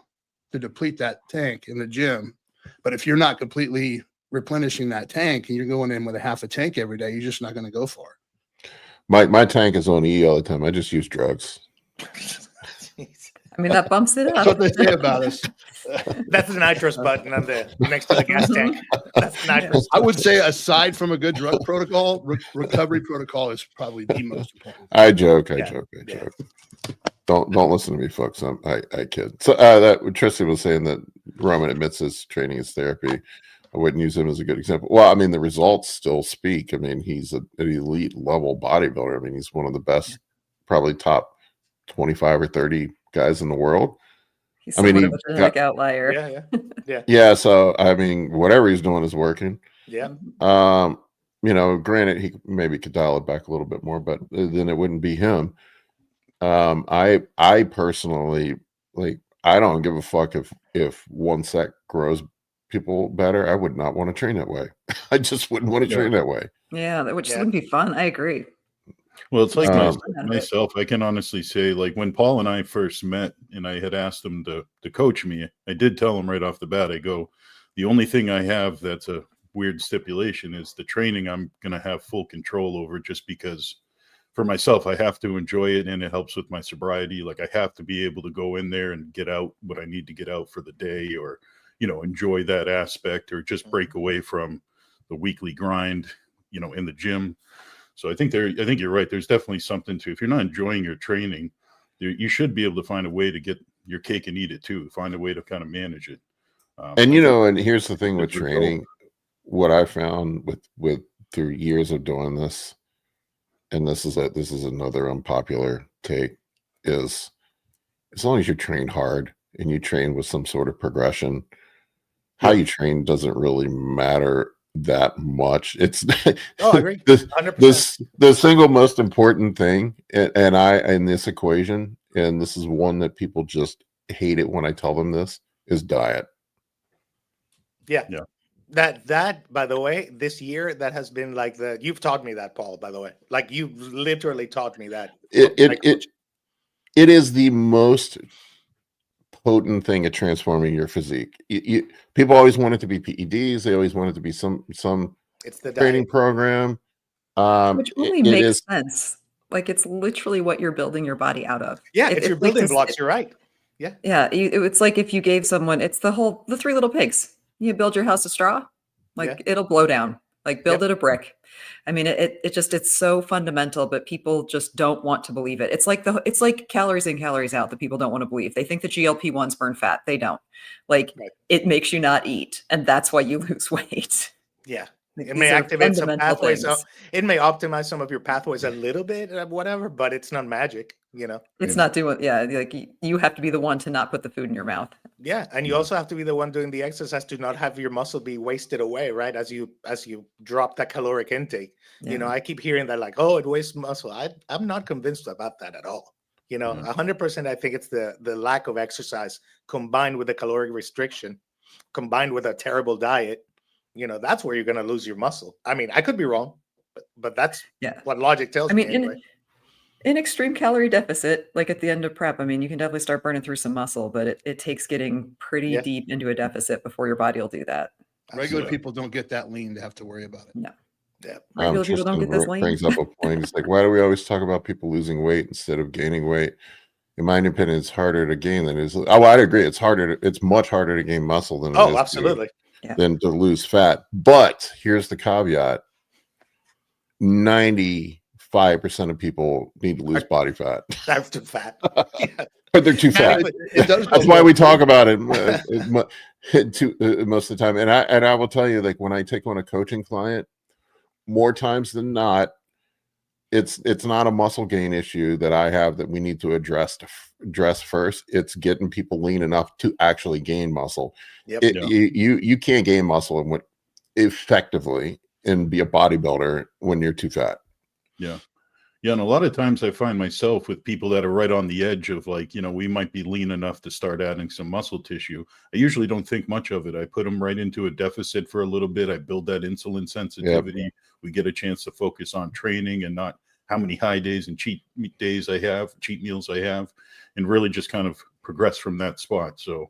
to deplete that tank in the gym. But if you're not completely replenishing that tank and you're going in with a half a tank every day, you're just not going to go far. My tank is on E all the time. I just use drugs. I mean, that bumps it up. That's what they say about us. That's the nitrous button on the next to the gas tank. That's nitrous. I would say, aside from a good drug protocol, recovery protocol is probably the most important. I joke. Yeah. joke. Don't listen to me, folks. I kid. So that Tristan was saying that Roman admits his training is therapy. I wouldn't use him as a good example. Well, I mean, the results still speak. I mean, he's an elite level bodybuilder. I mean, he's one of the best, probably top 25 or 30 guys in the world. He's I mean, somewhat of a genetic outlier. Yeah. So I mean, whatever he's doing is working. Yeah. Granted, he maybe could dial it back a little bit more, but then it wouldn't be him. I personally, like, I don't give a fuck if one set grows people better. I would not want to train that way. I just wouldn't want to train that way. Yeah, which wouldn't be fun. I agree. Well, it's like Um, myself. I can honestly say, like, when Paul and I first met and I had asked him to coach me, I did tell him right off the bat, I go, the only thing I have that's a weird stipulation is the training I'm going to have full control over, just because for myself, I have to enjoy it and it helps with my sobriety. Like, I have to be able to go in there and get out what I need to get out for the day, or, enjoy that aspect, or just break away from the weekly grind, in the gym. So I think you're right. There's definitely something to, if you're not enjoying your training, you should be able to find a way to get your cake and eat it too. Find a way to kind of manage it. And and here's the thing with training. What I found with through years of doing this, and this is another unpopular take, is as long as you train hard and you train with some sort of progression, how you train doesn't really matter that much. It's Oh, I agree. 100%. the single most important thing, and I in this equation, and this is one that people just hate it when I tell them this, is diet. Yeah. Yeah. That by the way, this year that has been like you've taught me that, Paul, by the way. Like you literally taught me that. It is the most potent thing at transforming your physique. People always want it to be PEDs. They always want it to be some it's the training diet program. Which only makes sense. Like it's literally what you're building your body out of. Yeah, it's your building blocks. You're right. Yeah. Yeah. It's like if you gave someone, it's the three little pigs. You build your house of straw, like it'll blow down. Like build it a brick. I mean, it's so fundamental, but people just don't want to believe it. It's like calories in, calories out that people don't want to believe. They think the GLP-1s burn fat. They don't. Like it makes you not eat, and that's why you lose weight. Yeah. Like, it may activate some pathways. things. It may optimize some of your pathways a little bit, whatever, but it's not magic, you know. It's not doing, like you have to be the one to not put the food in your mouth. Yeah, and you also have to be the one doing the exercise to not have your muscle be wasted away, right? As you drop that caloric intake. Yeah. You know, I keep hearing that like, oh, it wastes muscle. I'm not convinced about that at all. You know, 100%. I think it's the lack of exercise combined with the caloric restriction, combined with a terrible diet. You know, that's where you're going to lose your muscle. I mean, I could be wrong, but that's what logic tells me. Anyway. In extreme calorie deficit, like at the end of prep, I mean, you can definitely start burning through some muscle, but it takes getting pretty deep into a deficit before your body will do that. Regular people don't get that lean to have to worry about it. No. Yeah. Regular people don't get this lean. Brings up a point. It's like, why do we always talk about people losing weight instead of gaining weight? In my opinion, it's harder to gain than it is. Oh, I'd agree. It's much harder to gain muscle than it is absolutely. than to lose fat. But here's the caveat: 95% of people need to lose body fat. They're too fat. But they're too fat. That's why we talk about it most of the time. And I will tell you, like when I take on a coaching client, more times than not, it's not a muscle gain issue that I have that we need to address first. It's getting people lean enough to actually gain muscle. You can't gain muscle effectively and be a bodybuilder when you're too fat. Yeah. And a lot of times I find myself with people that are right on the edge of like, you know, we might be lean enough to start adding some muscle tissue. I usually don't think much of it. I put them right into a deficit for a little bit. I build that insulin sensitivity. Yep. We get a chance to focus on training and not how many high days and cheat meals I have, and really just kind of progress from that spot. So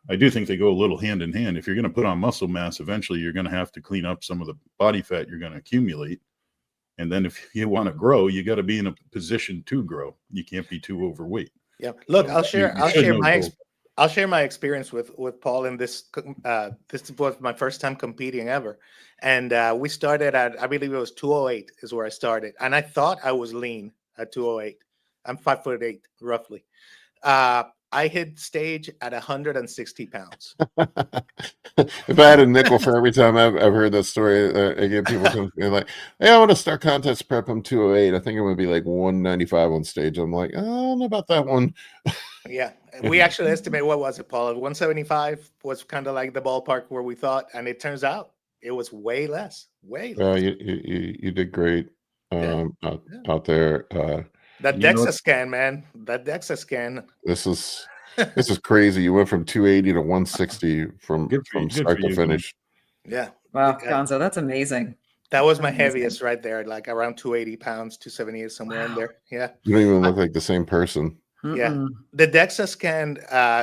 I do think they go a little hand in hand. If you're going to put on muscle mass, eventually you're going to have to clean up some of the body fat you're going to accumulate. And then if you want to grow, you got to be in a position to grow. You can't be too overweight. Yeah. Look, I'll share my experience with Paul in this. This was my first time competing ever. And we started at, I believe it was 208 is where I started. And I thought I was lean at 208. I'm 5'8", roughly. I hit stage at 160 pounds. If I had a nickel for every time I've heard that story, again, people come and like, hey, I want to start contest prep. I'm 208. I think it would be like 195 on stage. I'm like, I don't know about that one. Yeah. We actually estimate, what was it, Paul? 175 was kind of like the ballpark where we thought. And it turns out it was way less. You did great out there. That DEXA scan, man. That DEXA scan. This is crazy. You went from 280 to 160 from start to finish. Yeah. Wow, Gonzo, that's amazing. That was my heaviest right there, like around 280 pounds, 278, somewhere in there. Yeah. You don't even look like the same person. Yeah. The DEXA scan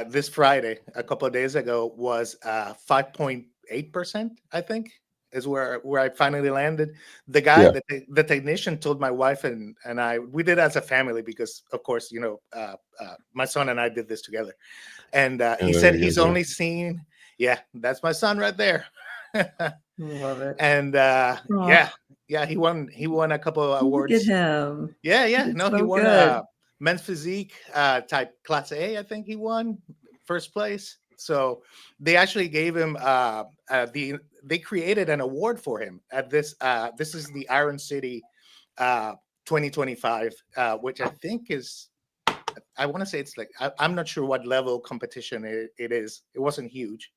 this Friday, a couple of days ago, was 5.8%, I think. Is where I finally landed. The guy, the technician, told my wife and I, we did it as a family because, of course, you know, my son and I did this together. And he said he's only seen, that's my son right there. Love it. And he won a couple of awards. Look at him. Yeah. No, he won a men's physique type class A. I think he won first place. So they actually gave him they created an award for him at this. This is the Iron City 2025, which I think is, I want to say it's like, I'm not sure what level competition it is. It wasn't huge,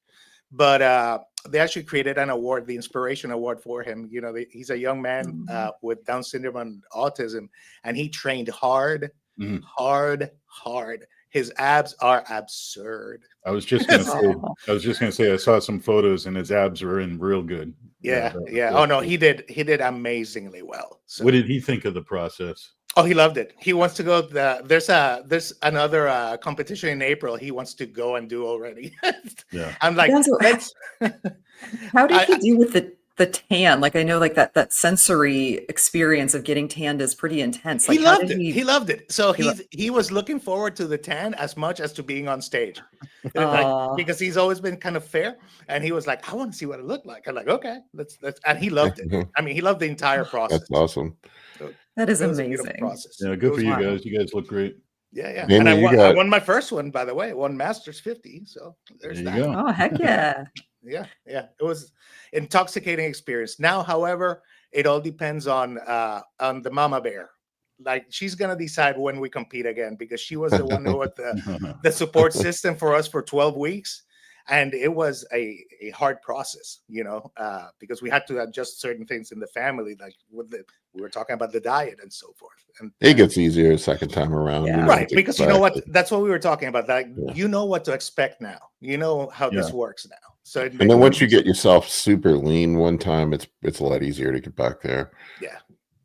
but they actually created an award, the Inspiration Award for him. You know, he's a young man with Down syndrome and autism, and he trained hard, hard. His abs are absurd. I was just gonna say I saw some photos and his abs were in real good. Yeah. Oh no, he did amazingly well. So. What did he think of the process? Oh, he loved it. He wants to go. There's another competition in April. He wants to go and do already. Yeah, I'm like, let's. How did he do with the tan? Like, I know like that sensory experience of getting tanned is pretty intense. Like, he loved it. He loved it. So he was looking forward to the tan as much as to being on stage, like, because he's always been kind of fair. And he was like, I want to see what it looked like. I'm like, okay, let's. And he loved it. I mean, he loved the entire process. That's awesome. So that is amazing. Yeah, good for you guys. You guys look great. Yeah. Amy, and I won my first one, by the way. I won Masters 50. So there's that. Go. Oh, heck yeah. Yeah. It was intoxicating experience. Now, however, it all depends on the mama bear. Like, she's gonna decide when we compete again, because she was the one who had the support system for us for 12 weeks. And it was a hard process, you know, because we had to adjust certain things in the family, like we were talking about the diet and so forth. And it gets easier second time around. Yeah. You know right, because you know what, expect. that's what we were talking about. Like, you know what to expect now. You know how this works now. So And then once you get yourself super lean one time, it's a lot easier to get back there. Yeah.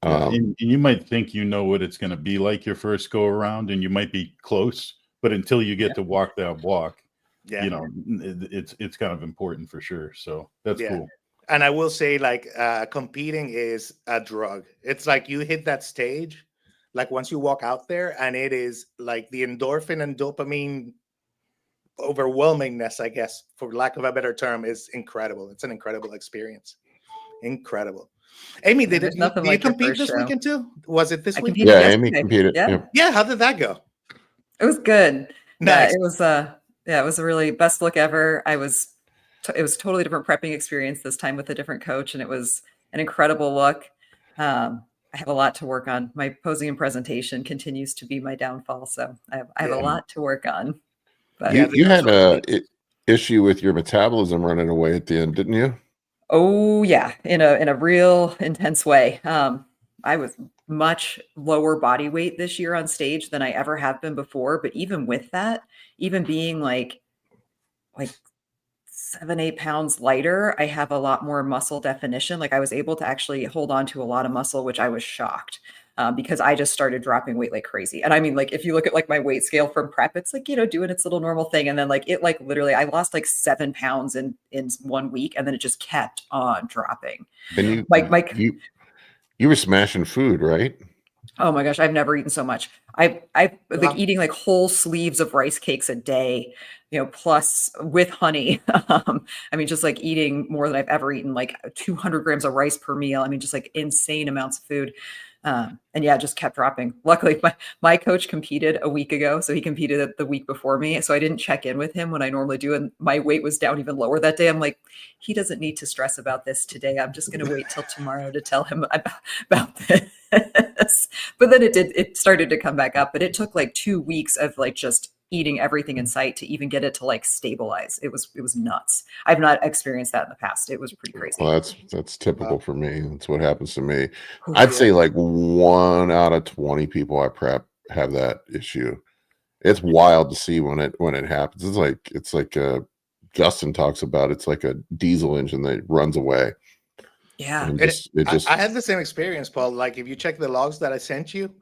And you might think you know what it's going to be like your first go around, and you might be close, but until you get to walk that walk, you know, it's kind of important for sure. So that's cool. And I will say, like, competing is a drug. It's like you hit that stage, like once you walk out there, and it is like the endorphin and dopamine overwhelmingness, I guess, for lack of a better term, is incredible. It's an incredible experience. Incredible. Amy, did you compete this weekend too? Was it this weekend? Yeah, Amy competed. Yeah. How did that go? It was good. Nice. It was it was a really best look ever. It was a totally different prepping experience this time with a different coach, and it was an incredible look. I have a lot to work on. My posing and presentation continues to be my downfall, so I have a lot to work on. But you had a issue with your metabolism running away at the end, didn't you? Oh yeah, in a real intense way. I was much lower body weight this year on stage than I ever have been before. But even with that, even being like 7-8 pounds lighter, I have a lot more muscle definition. Like, I was able to actually hold on to a lot of muscle, which I was shocked because I just started dropping weight like crazy. And I mean, like, if you look at like my weight scale from prep, it's like, you know, doing its little normal thing. And then like literally I lost like 7 pounds in 1 week, and then it just kept on dropping. And you were smashing food, right? Oh my gosh, I've never eaten so much. I like eating like whole sleeves of rice cakes a day, you know, plus with honey. I mean, just like eating more than I've ever eaten, like 200 grams of rice per meal. I mean, just like insane amounts of food. And yeah, just kept dropping. Luckily, my coach competed a week ago, so he competed the week before me. So I didn't check in with him when I normally do, and my weight was down even lower that day. I'm like, he doesn't need to stress about this today. I'm just going to wait till tomorrow to tell him about this. But then it started to come back up. But it took like 2 weeks of like just eating everything in sight to even get it to like stabilize. It was nuts. I've not experienced that in the past. It was pretty crazy. Well, that's typical for me. That's what happens to me. I'd say like 1 out of 20 people I prep have that issue. It's wild to see when it happens. It's like Justin talks about. It's like a diesel engine that runs away. Yeah. I had the same experience, Paul. Like, if you check the logs that I sent you,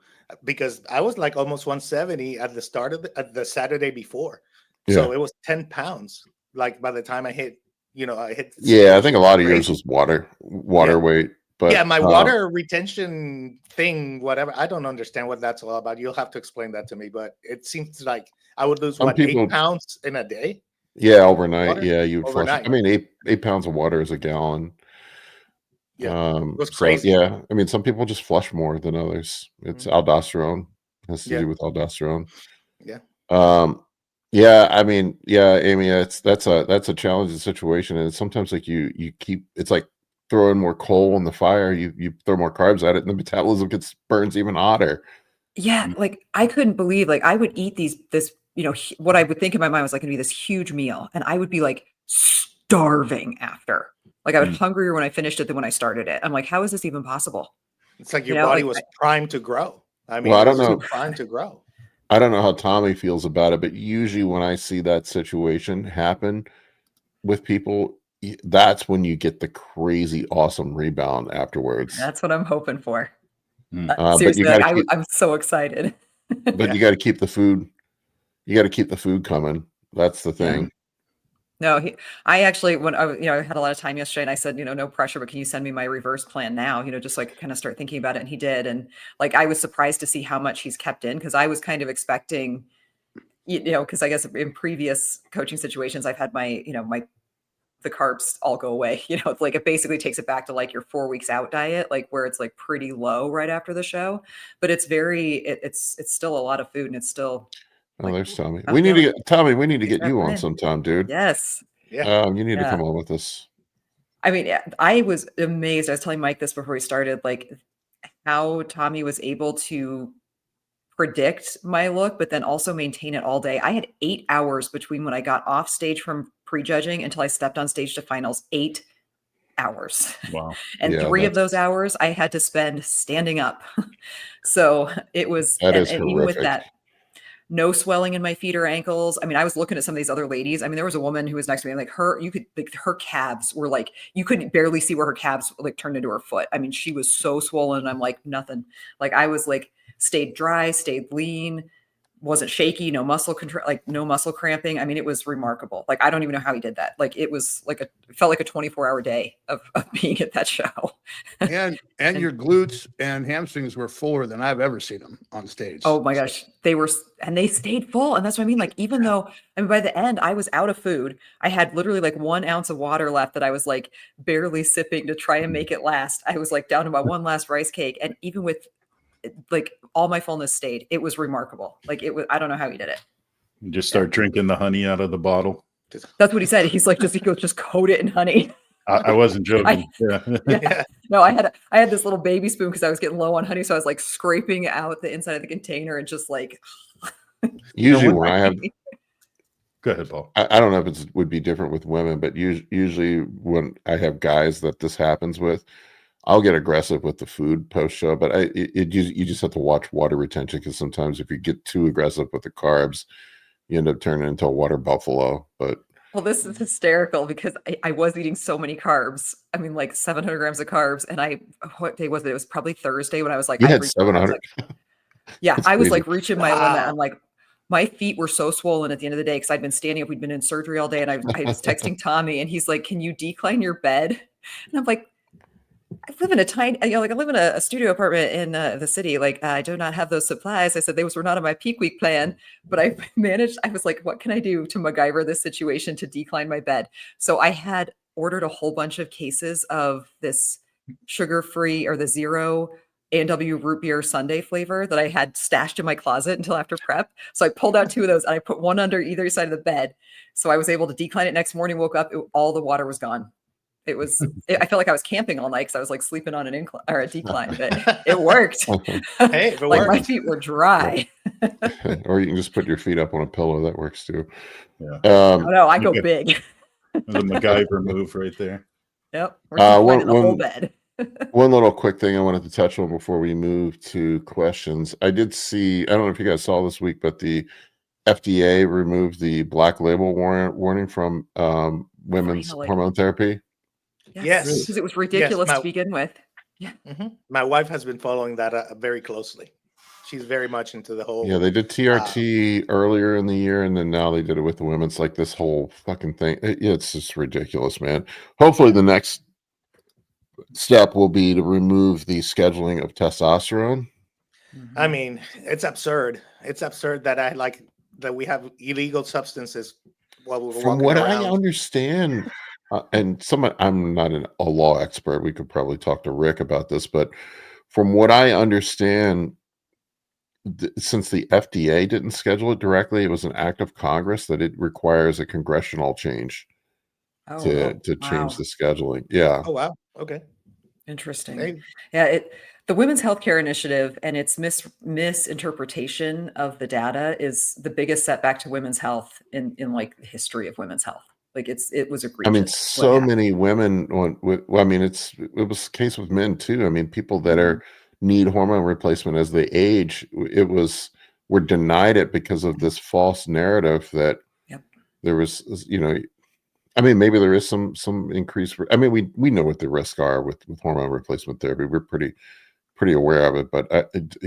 because I was like almost 170 at the start of the Saturday before. So it was 10 pounds. Like, by the time I hit. I think a lot of yours was water weight. But my water retention thing, whatever. I don't understand what that's all about. You'll have to explain that to me. But it seems like I would lose 8 pounds in a day. Yeah, overnight. Water? Yeah, you would flush. I mean, 8 pounds of water is a gallon. Yeah, it was crazy. So, yeah, I mean, some people just flush more than others. It's aldosterone. It has to do with aldosterone. Yeah. I mean, Amy, that's a challenging situation, and sometimes like you keep, it's like throwing more coal in the fire. You throw more carbs at it, and the metabolism burns even hotter. Yeah, like I couldn't believe, like I would eat this, you know, what I would think in my mind was like going to be this huge meal, and I would be like starving after. Like I was hungrier when I finished it than when I started it. I'm like, how is this even possible? It's like your body was primed to grow. I mean, Well, I it don't was know. primed to grow. I don't know how Tommy feels about it, but usually when I see that situation happen with people, that's when you get the crazy awesome rebound afterwards. That's what I'm hoping for. But Seriously, you gotta like, keep, I'm so excited. but you got to keep the food. You got to keep the food coming. That's the thing. No, I actually, when I, I had a lot of time yesterday and I said, no pressure, but can you send me my reverse plan now? Just like kind of start thinking about it. And he did. And like, I was surprised to see how much he's kept in, because I was kind of expecting, because I guess in previous coaching situations, I've had my, the carbs all go away. It's like, it basically takes it back to like your 4 weeks out diet, like where it's like pretty low right after the show, but it's it's still a lot of food, and it's still. Oh, Like, there's Tommy. We need to get Tommy. We need to get you on in. sometime, dude. Yes. Yeah. You need to come on with us. I mean, I was amazed. I was telling Mike this before we started, like how Tommy was able to predict my look, but then also maintain it all day. I had 8 hours between when I got off stage from prejudging until I stepped on stage to finals. 8 hours. Wow. And 3 of those hours I had to spend standing up. So it was, that is and even with that, no swelling in my feet or ankles. I mean, I was looking at some of these other ladies. I mean, there was a woman who was next to me, and like her calves were like, you couldn't barely see where her calves like turned into her foot. I mean, she was so swollen. And I'm like, nothing. Like I was like, stayed dry, stayed lean, wasn't shaky, no muscle control, like no muscle cramping. I mean, it was remarkable. Like, I don't even know how he did that. Like, it was like it felt like a 24-hour day of being at that show. And your glutes and hamstrings were fuller than I've ever seen them on stage. Oh my gosh. They stayed full. And that's what I mean. Like, even though, I mean, by the end I was out of food, I had literally like 1 ounce of water left that I was like barely sipping to try and make it last. I was like down to my one last rice cake. And even with like all my fullness stayed. It was remarkable. Like it was, I don't know how he did it. Just start drinking the honey out of the bottle. That's what he said. He's like, just coat it in honey. I wasn't joking. Yeah. No, I had this little baby spoon because I was getting low on honey. So I was like scraping out the inside of the container and just like. Usually when I have. Go ahead, Paul. I don't know if it would be different with women, but usually when I have guys that this happens with, I'll get aggressive with the food post show, but you just have to watch water retention, because sometimes if you get too aggressive with the carbs, you end up turning into a water buffalo. But well, this is hysterical because I was eating so many carbs. I mean, like 700 grams of carbs, and what day was it? It was probably Thursday when I was like, you had 700. Yeah, That's I was crazy. like reaching my limit. I'm like, my feet were so swollen at the end of the day because I'd been standing up. We'd been in surgery all day, and I was texting Tommy, and he's like, "Can you decline your bed?" And I'm like, I live in a tiny, I live in a studio apartment in the city. Like, I do not have those supplies. I said those were not on my peak week plan, but I managed. I was like, what can I do to MacGyver this situation to decline my bed? So I had ordered a whole bunch of cases of this sugar-free or the zero A&W root beer sundae flavor that I had stashed in my closet until after prep. So I pulled out 2 of those and I put one under either side of the bed. So I was able to decline it next morning, woke up, all the water was gone. It was, I felt like I was camping all night because I was like sleeping on an incline or a decline, but it worked. Hey, if it like works. my feet were dry. Or you can just put your feet up on a pillow. That works too. Yeah. Oh no, I go big. The MacGyver move right there. Yep. We're declining the whole bed. One little quick thing I wanted to touch on before we move to questions. I did see, I don't know if you guys saw this week, but the FDA removed the black label warning from women's hormone therapy. Yes. Because it was ridiculous to begin with. Yeah. My wife has been following that very closely. She's very much into the whole. Yeah, they did TRT earlier in the year, and then now they did it with the women's. Like this whole fucking thing. It's just ridiculous, man. Hopefully the next step will be to remove the scheduling of testosterone. I mean, it's absurd. It's absurd that that we have illegal substances while we're From walking what around. I understand, and I'm not a law expert. We could probably talk to Rick about this, but from what I understand, since the FDA didn't schedule it directly, it was an act of Congress that it requires a congressional change to change the scheduling. Yeah. Oh wow. Okay. Interesting. Hey. Yeah. The Women's Healthcare Initiative and its misinterpretation of the data is the biggest setback to women's health in like the history of women's health. Like it was I egregious. mean, what so happened. many women well, I mean, it was the case with men too. I mean, people that Mm-hmm. need hormone replacement as they age, we're denied it because of this false narrative that Yep. there was, I mean, maybe there is some increased. I mean, we know what the risks are with hormone replacement therapy. We're pretty aware of it, but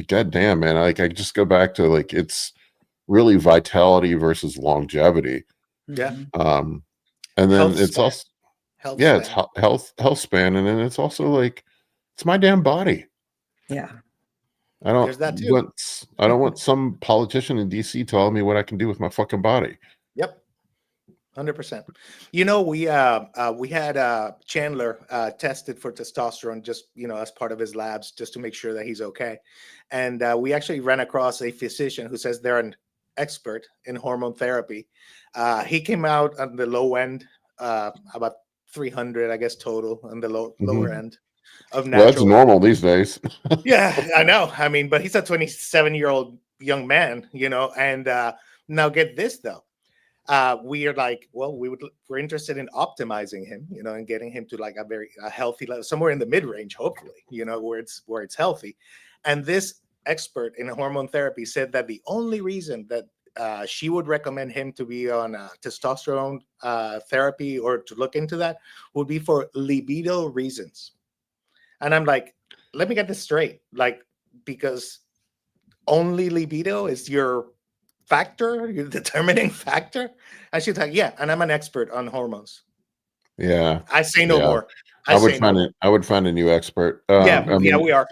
goddamn, man, like I just go back to like it's really vitality versus longevity. Yeah. Mhm. And then Health it's span. also Health it's span. health span, and then it's also like it's my damn body. Yeah. I don't There's that too. want some politician in DC telling me what I can do with my fucking body. Yep. 100%. We had Chandler tested for testosterone just as part of his labs just to make sure that he's okay, and we actually ran across a physician who says they're an expert in hormone therapy. He came out on the low end, about 300, I guess, total on the lower end of Well, that's natural. normal these days. Yeah, I know. I mean, but he's a 27-year-old young man, and now get this though. We are like, well, we're interested in optimizing him, and getting him to like a healthy level, somewhere in the mid range, hopefully, where it's healthy. And this expert in hormone therapy said that the only reason that she would recommend him to be on testosterone therapy or to look into that would be for libido reasons. And I'm like, let me get this straight, like, because only libido is your factor, your determining factor. And she's like, yeah, and I'm an expert on hormones. Yeah, I say no more. I would find a new expert. Yeah, I mean, we are.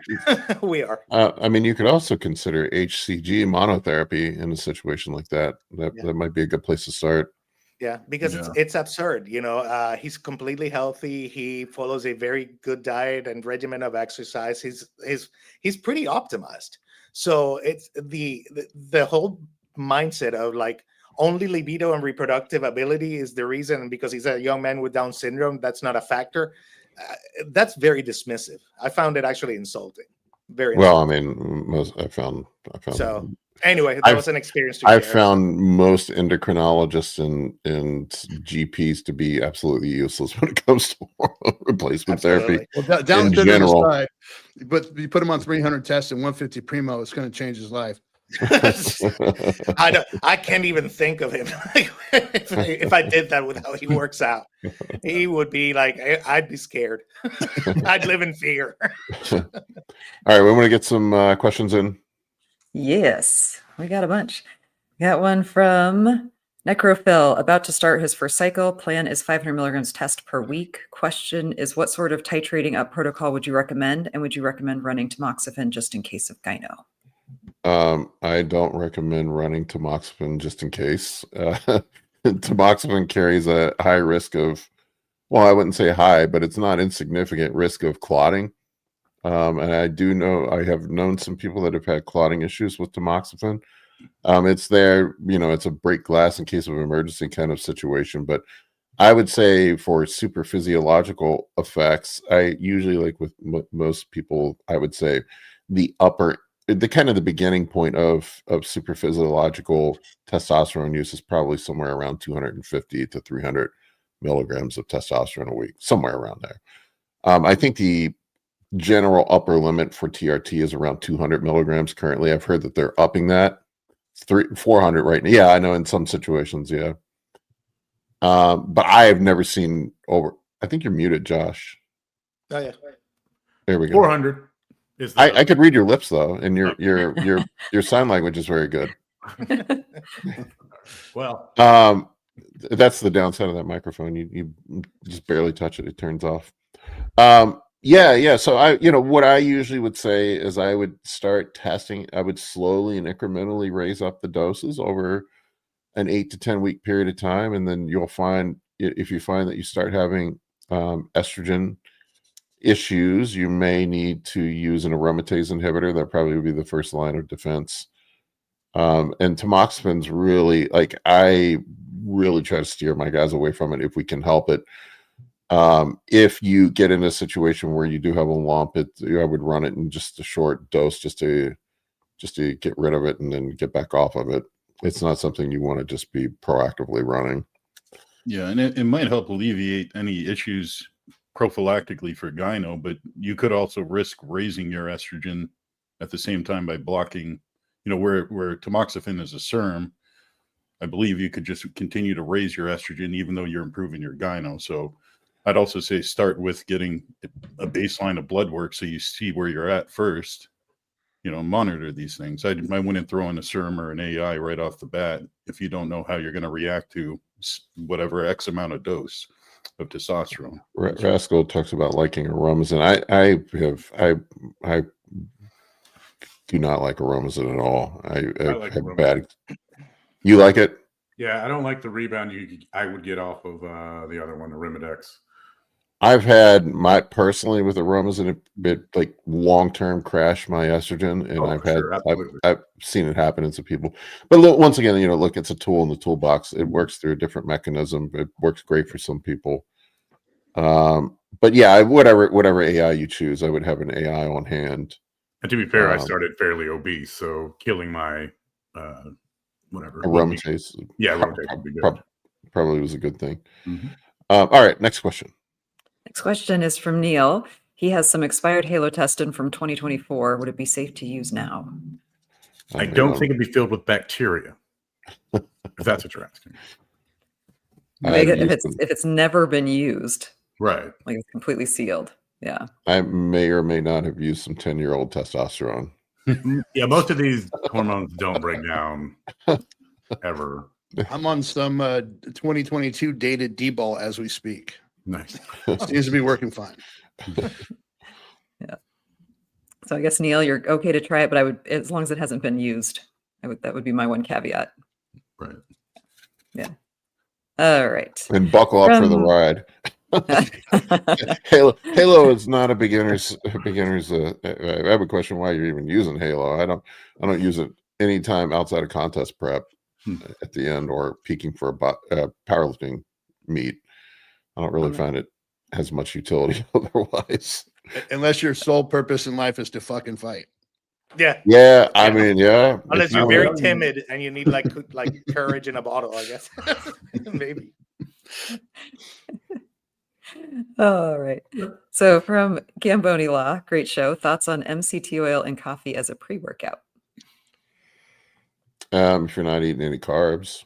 We are. I mean, you could also consider HCG monotherapy in a situation like that. That might be a good place to start. Yeah, because it's absurd. He's completely healthy. He follows a very good diet and regimen of exercise. He's pretty optimized. So it's the whole mindset of like only libido and reproductive ability is the reason, because he's a young man with Down syndrome, that's not a factor. That's very dismissive. I found it actually insulting. Very well. insulting. I mean, I found. So anyway, that was an experience to share. I found most endocrinologists and GPs to be absolutely useless when it comes to hormone replacement therapy. Well, down in to the general. side, but you put him on 300 tests and 150 primo, it's going to change his life. I can't even think of him. if I did that with how he works out, he would be like, I'd be scared. I'd live in fear. All right, we want to get some questions in. Yes, we got a bunch. We got one from Necrophil, about to start his first cycle. Plan is 500 milligrams test per week. Question is, what sort of titrating up protocol would you recommend? And would you recommend running tamoxifen just in case of gyno? I don't recommend running tamoxifen just in case. Tamoxifen carries a high risk of, well, I wouldn't say high, but it's not insignificant risk of clotting. And I have known some people that have had clotting issues with tamoxifen. It's there, it's a break glass in case of emergency kind of situation. But I would say for super physiological effects, I usually, like with most people, I would say the beginning point of super physiological testosterone use is probably somewhere around 250 to 300 milligrams of testosterone a week, somewhere around there. I think the general upper limit for TRT is around 200 milligrams currently. I've heard that they're upping that 400 right now. Yeah, I know in some situations, yeah. But I have never seen over. I think you're muted, Josh. Oh yeah. There we go. 400 is I could read your lips though, and your sign language is very good. Well, that's the downside of that microphone. You just barely touch it, it turns off. Yeah. So what I usually would say is I would start testing. I would slowly and incrementally raise up the doses over an 8 to 10 week period of time, and then you'll find, if you find that you start having estrogen issues, you may need to use an aromatase inhibitor. That probably would be the first line of defense. And tamoxifan's really, like, I really try to steer my guys away from it if we can help it. If you get in a situation where you do have a lump, I would run it in just a short dose just to get rid of it and then get back off of it. It's not something you want to just be proactively running. Yeah, and it might help alleviate any issues prophylactically for gyno, but you could also risk raising your estrogen at the same time by blocking, where tamoxifen is a SERM. I believe you could just continue to raise your estrogen even though you're improving your gyno. So I'd also say start with getting a baseline of blood work so you see where you're at first, monitor these things. I wouldn't throw in a SERM or an AI right off the bat if you don't know how you're going to react to whatever X amount of dose of testosterone. Rascal talks about liking aromas, and I do not like aromas at all. I like have aromas. bad. You like it? Yeah, I don't like the rebound I would get off of the other one, the Rimadex. I've had personally with aromas, and it like long term crash my estrogen, and I've seen it happen in some people. But look, once again, look, it's a tool in the toolbox. It works through a different mechanism. It works great for some people. But yeah, whatever AI you choose, I would have an AI on hand. And to be fair, I started fairly obese, so killing my whatever aromatase. Aromatase would be good. Probably was a good thing. Mm-hmm. All right, next question. Next question is from Neil. He has some expired Halo testing from 2024. Would it be safe to use now? I don't think it'd be filled with bacteria. If that's what you're asking. If it's never been used, right? Like it's completely sealed. Yeah. I may or may not have used some 10-year-old testosterone. Yeah, most of these hormones don't break down ever. I'm on some 2022 dated D-ball as we speak. Nice. Seems to be working fine. Yeah. So I guess, Neil, you're okay to try it, but I would, as long as it hasn't been used, that would be my one caveat. Right. Yeah. All right. And buckle up for the ride. Halo is not a beginner's. I have a question why you're even using Halo. I don't use it anytime outside of contest prep at the end or peaking for a powerlifting meet. I don't really find it has much utility otherwise. Unless your sole purpose in life is to fucking fight. Yeah. Yeah. I mean, yeah. Unless you're very timid and you need like courage in a bottle, I guess. Maybe. All right. So from Gamboni Law, great show. Thoughts on MCT oil and coffee as a pre-workout? If you're not eating any carbs,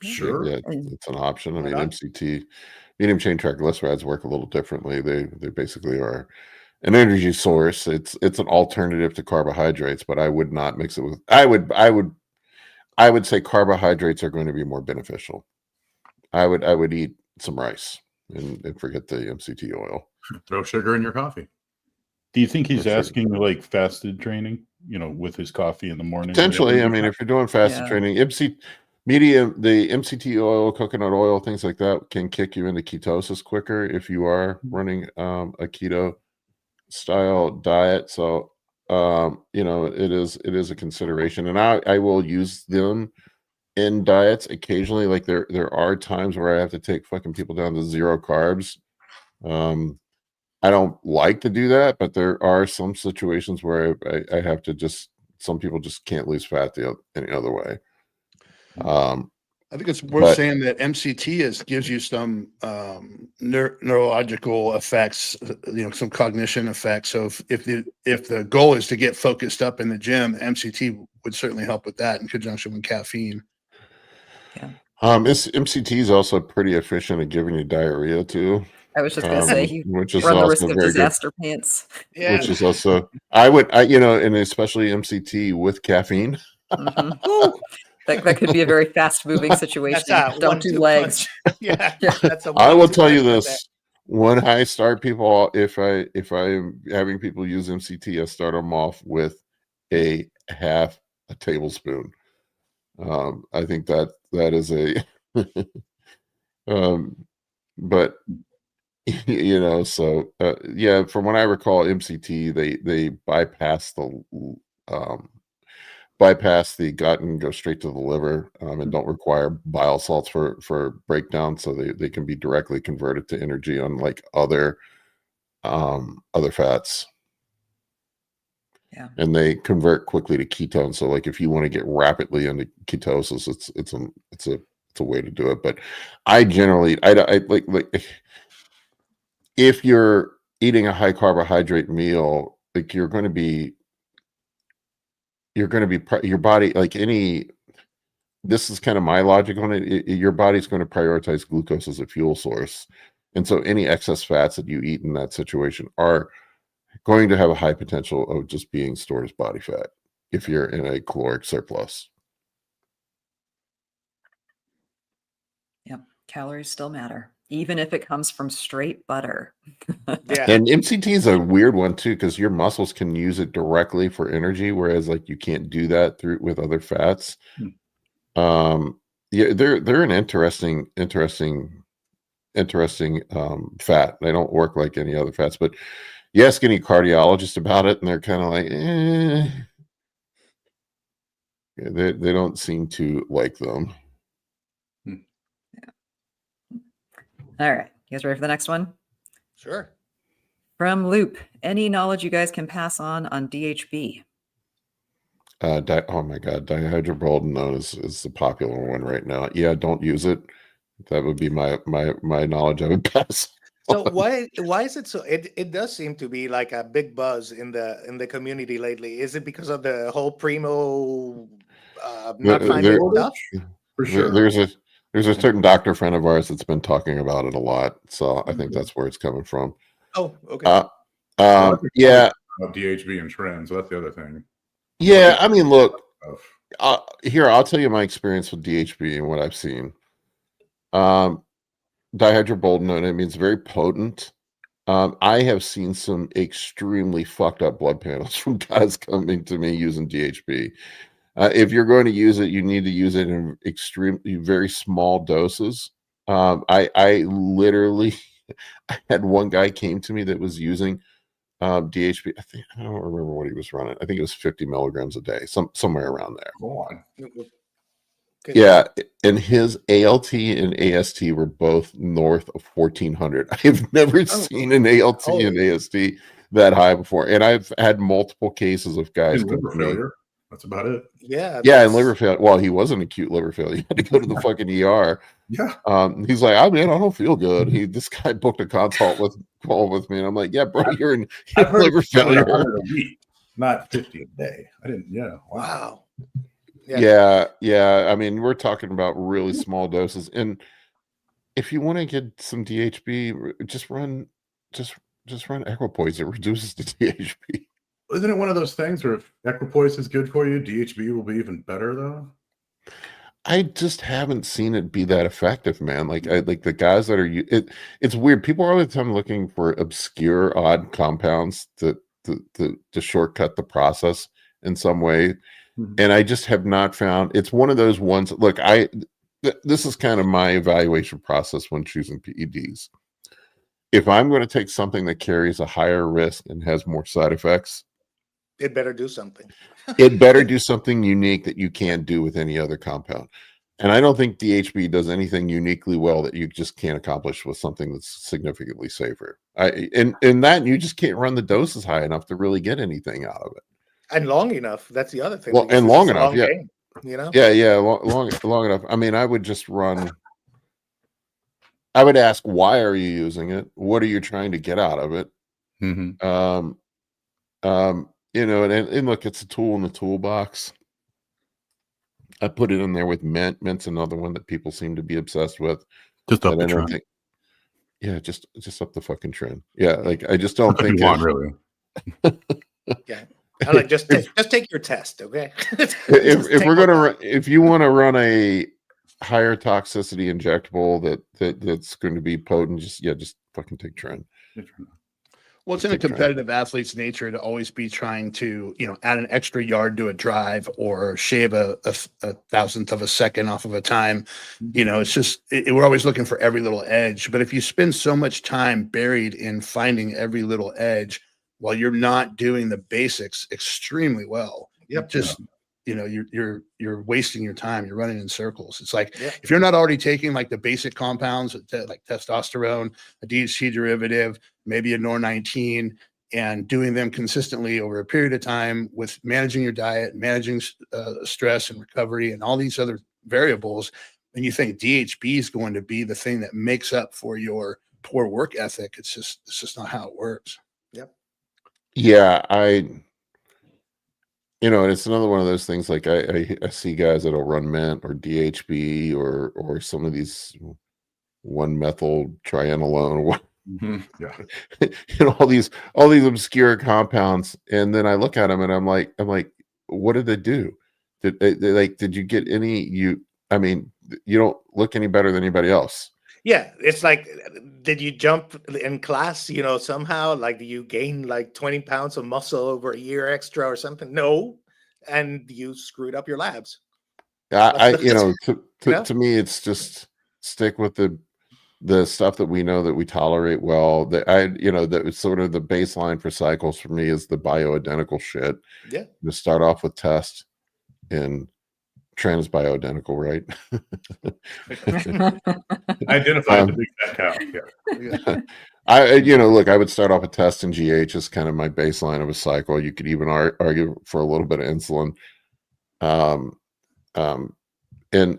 sure, yeah, it's an option. I mean, MCT, medium chain triglycerides, work a little differently. They basically are an energy source. It's an alternative to carbohydrates, but I would not mix it with. I would say carbohydrates are going to be more beneficial. I would eat some rice and forget the MCT oil. Throw sugar in your coffee. Do you think he's asking like fasted training, with his coffee in the morning? Potentially. I mean, if you're doing fasted training, the MCT oil, coconut oil, things like that can kick you into ketosis quicker if you are running a keto style diet. So, it is a consideration, and I will use them in diets occasionally. Like there are times where I have to take fucking people down to 0 carbs. I don't like to do that, but there are some situations where I have to some people just can't lose fat any other way. I think it's worth saying that MCT gives you some neurological effects, some cognition effects. So if the goal is to get focused up in the gym, MCT would certainly help with that in conjunction with caffeine. Yeah. MCT is also pretty efficient at giving you diarrhea too. I was just going to say, which is run the also risk of very disaster pants. Yeah. Which is also, and especially MCT with caffeine. Mm-hmm. That could be a very fast moving situation. Don't do legs. Yeah. I will tell you this: when I start people, if I am having people use MCT, I start them off with a half a tablespoon. I think that is a, but so from what I recall, MCT they bypass the gut and go straight to the liver, and don't require bile salts for breakdown, so they can be directly converted to energy, unlike other fats. Yeah. And they convert quickly to ketones. So like if you want to get rapidly into ketosis, it's it's a way to do it. But I generally, I like if you're eating a high carbohydrate meal, like your body, like any, this is kind of my logic on it. Your body's going to prioritize glucose as a fuel source. And so any excess fats that you eat in that situation are going to have a high potential of just being stored as body fat if you're in a caloric surplus. Yep. Calories still matter, even if it comes from straight butter. Yeah. And MCT is a weird one too, because your muscles can use it directly for energy, whereas like you can't do that through with other fats. Yeah, they're an interesting fat. They don't work like any other fats, but you ask any cardiologist about it, and they're kind of like, yeah, they don't seem to like them. All right. You guys ready for the next one? Sure. From Loop, any knowledge you guys can pass on DHB? Oh my God, dihydroboldenone is the popular one right now. Yeah, don't use it. That would be my knowledge I would pass. So why is it so? It does seem to be like a big buzz in the community lately. Is it because of the whole primo not finding stuff? For sure. There's a certain doctor friend of ours that's been talking about it a lot, so I think that's where it's coming from. Oh, okay. Yeah. DHB and trends. So that's the other thing. Yeah, I mean, look, here, I'll tell you my experience with DHB and what I've seen. Dihydroboldenone, I mean, it's very potent. I have seen some extremely fucked up blood panels from guys coming to me using DHB. If you're going to use it, you need to use it in extremely very small doses. I literally I had one guy came to me that was using DHB. I don't remember what he was running. I think it was 50 milligrams a day, somewhere around there. Go on. Yeah, and his ALT and AST were both north of 1400. I've never seen an ALT and AST that high before, and I've had multiple cases of guys And liver failure. That's about it. Yeah. Yeah, and liver failure. Well, he wasn't acute liver failure. He had to go to the fucking ER. Yeah. He's like, I don't feel good. This guy booked a consult with me, and I'm like, yeah, bro, you're in liver failure. 100 a week, not 50 a day. I didn't. Yeah. Wow. Yeah. I mean, we're talking about really small doses, and if you want to get some DHB, just run equipoise. It reduces the DHB. Isn't it one of those things where if equipoise is good for you, DHB will be even better though? I just haven't seen it be that effective, man. Like the guys that are it's weird. People are all the time looking for obscure, odd compounds to shortcut the process in some way. And I just have not found. It's one of those ones. Look, this is kind of my evaluation process when choosing PEDs. If I'm going to take something that carries a higher risk and has more side effects, it better do something. It better do something unique that you can't do with any other compound. And I don't think DHB does anything uniquely well that you just can't accomplish with something that's significantly safer. And that you just can't run the doses high enough to really get anything out of it. And long enough. That's the other thing. Well, and long enough, yeah. Game, you know? Yeah, long enough. I mean, I would just run. I would ask, why are you using it? What are you trying to get out of it? You know, and look, it's a tool in the toolbox. I put it in there with mint. Mint's another one that people seem to be obsessed with. Just up the trend. Yeah, just up the fucking trend. Yeah, like I just don't think really. Yeah, I like just take your test, okay? if you want to run a higher toxicity injectable that's going to be potent, just fucking take trend. Well, it's in a competitive athlete's nature to always be trying to, add an extra yard to a drive or shave a thousandth of a second off of a time. It's just, we're always looking for every little edge. But if you spend so much time buried in finding every little edge while you're not doing the basics extremely well, you're wasting your time. You're running in circles. It's like, if you're not already taking like the basic compounds like testosterone, a DHT derivative, maybe a NOR19, and doing them consistently over a period of time with managing your diet, managing stress and recovery and all these other variables, and you think DHB is going to be the thing that makes up for your poor work ethic, it's just not how it works. Yeah, and it's another one of those things. Like I see guys that'll run MENT or DHB or some of these 1-methyl trianolone, Yeah. all these obscure compounds, and then I look at them and I'm like, what did they do? Did you get any? I mean, you don't look any better than anybody else. Yeah, it's like, did you jump in class, somehow? Like, do you gain like 20 pounds of muscle over a year extra or something? No. And you screwed up your labs. To me, it's just stick with the stuff that we know that we tolerate well. That sort of the baseline for cycles for me is the bioidentical shit. Yeah. To start off with test, and trans bioidentical, right? Identify the big fat cow. Yeah. Look, I would start off with test and GH as kind of my baseline of a cycle. You could even argue for a little bit of insulin, and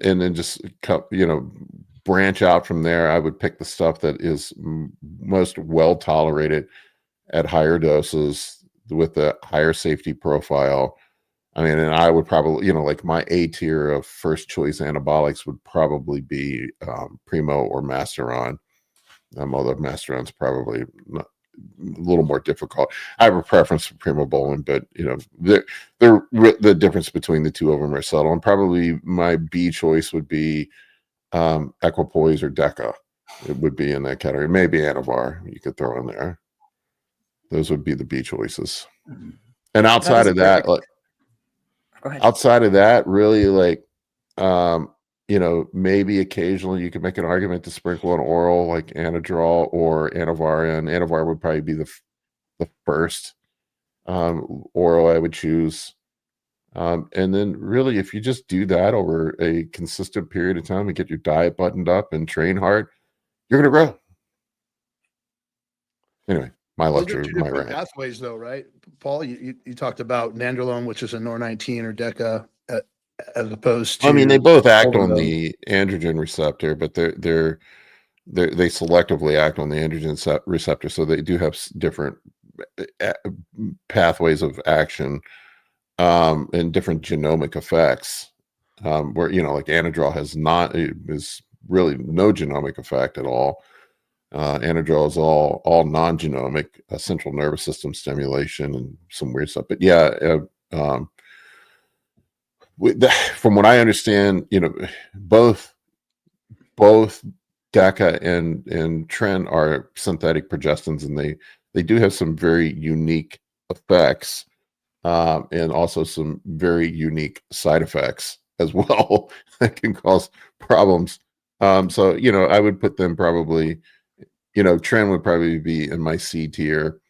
then just branch out from there. I would pick the stuff that is most well tolerated at higher doses with a higher safety profile. I mean, and I would probably, like my A tier of first choice anabolics would probably be Primo or Masteron. Although Masteron's probably a little more difficult. I have a preference for Primo Bowling, but the difference between the two of them are subtle. And probably my B choice would be Equipoise or Deca. It would be in that category. Maybe Anavar you could throw in there. Those would be the B choices. And outside of that, really, like, maybe occasionally you could make an argument to sprinkle an oral like Anadrol or Anavar, and Anavar would probably be the first oral I would choose. And then really, if you just do that over a consistent period of time and get your diet buttoned up and train hard, you're going to grow. Anyway, my lecture, my rant. Pathways, though, right, Paul? You talked about Nandrolone, which is a NOR19 or DECA, as opposed to. I mean, they both act on the androgen receptor, but they selectively act on the androgen receptor, so they do have different pathways of action and different genomic effects. Where like Anadrol is really no genomic effect at all. Anadrol is all non-genomic, central nervous system stimulation and some weird stuff. But yeah, from what I understand, both DECA and Tren are synthetic progestins, and they do have some very unique effects, and also some very unique side effects as well that can cause problems. So I would put them probably. Tren would probably be in my C tier,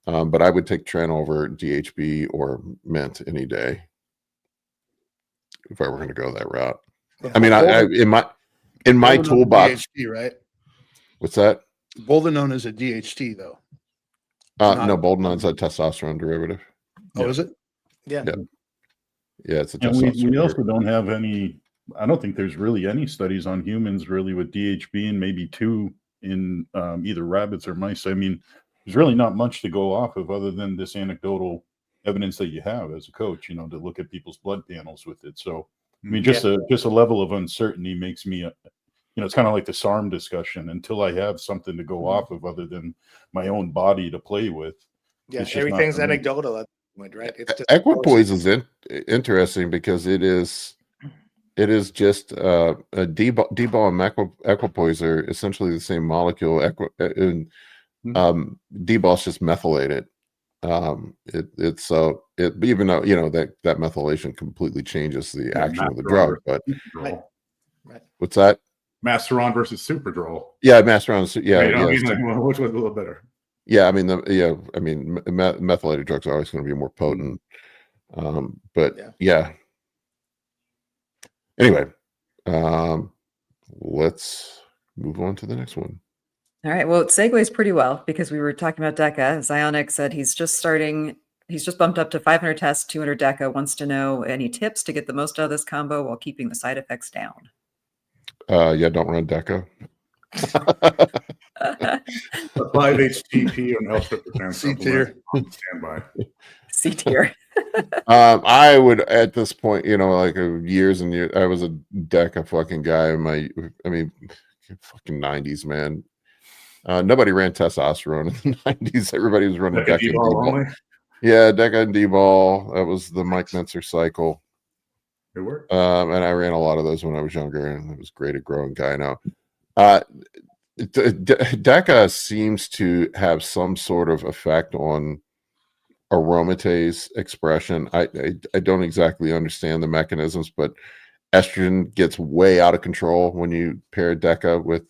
but I would take Tren over DHB or MENT any day if I were going to go that route. I mean, in my toolbox, DHT, right? What's that? Boldenone is a DHT, though. No, Boldenone's a testosterone derivative. Oh, is it? Yeah. Yeah, it's a And testosterone. we also don't have any. I don't think there's really any studies on humans really with DHB, and maybe 2 in either rabbits or mice. I mean, there's really not much to go off of other than this anecdotal evidence that you have as a coach, to look at people's blood panels with it. So, I mean, just a level of uncertainty makes me, it's kind of like the SARM discussion. Until I have something to go off of other than my own body to play with. Yeah, everything's anecdotal at the moment, right? It's just Equipoise is interesting because it is just a D-ball and equipoise are essentially the same molecule. D-ball is just methylated. Even though that methylation completely changes the action of the drug. But right. What's that? Masteron versus Superdrol. Yeah, Masteron. Which was a little better. Yeah, I mean methylated drugs are always going to be more potent. But yeah. Anyway, let's move on to the next one. All right. Well, it segues pretty well because we were talking about DECA. Zionic said he's just bumped up to 500 tests, 200 DECA, wants to know any tips to get the most out of this combo while keeping the side effects down. Yeah, don't run DECA. A 5-HTP or an L-tryptophan C tier. supplement on standby. C tier. I would at this point, like years and years, I was a DECA fucking guy in I mean, fucking 90s, man. Nobody ran testosterone in the 90s. Everybody was running DECA and D-ball. Yeah, DECA and D-ball. That was the Mike Mentzer cycle. It worked. And I ran a lot of those when I was younger, and it was great at growing guy now. DECA seems to have some sort of effect on aromatase expression. I don't exactly understand the mechanisms, but estrogen gets way out of control when you pair DECA with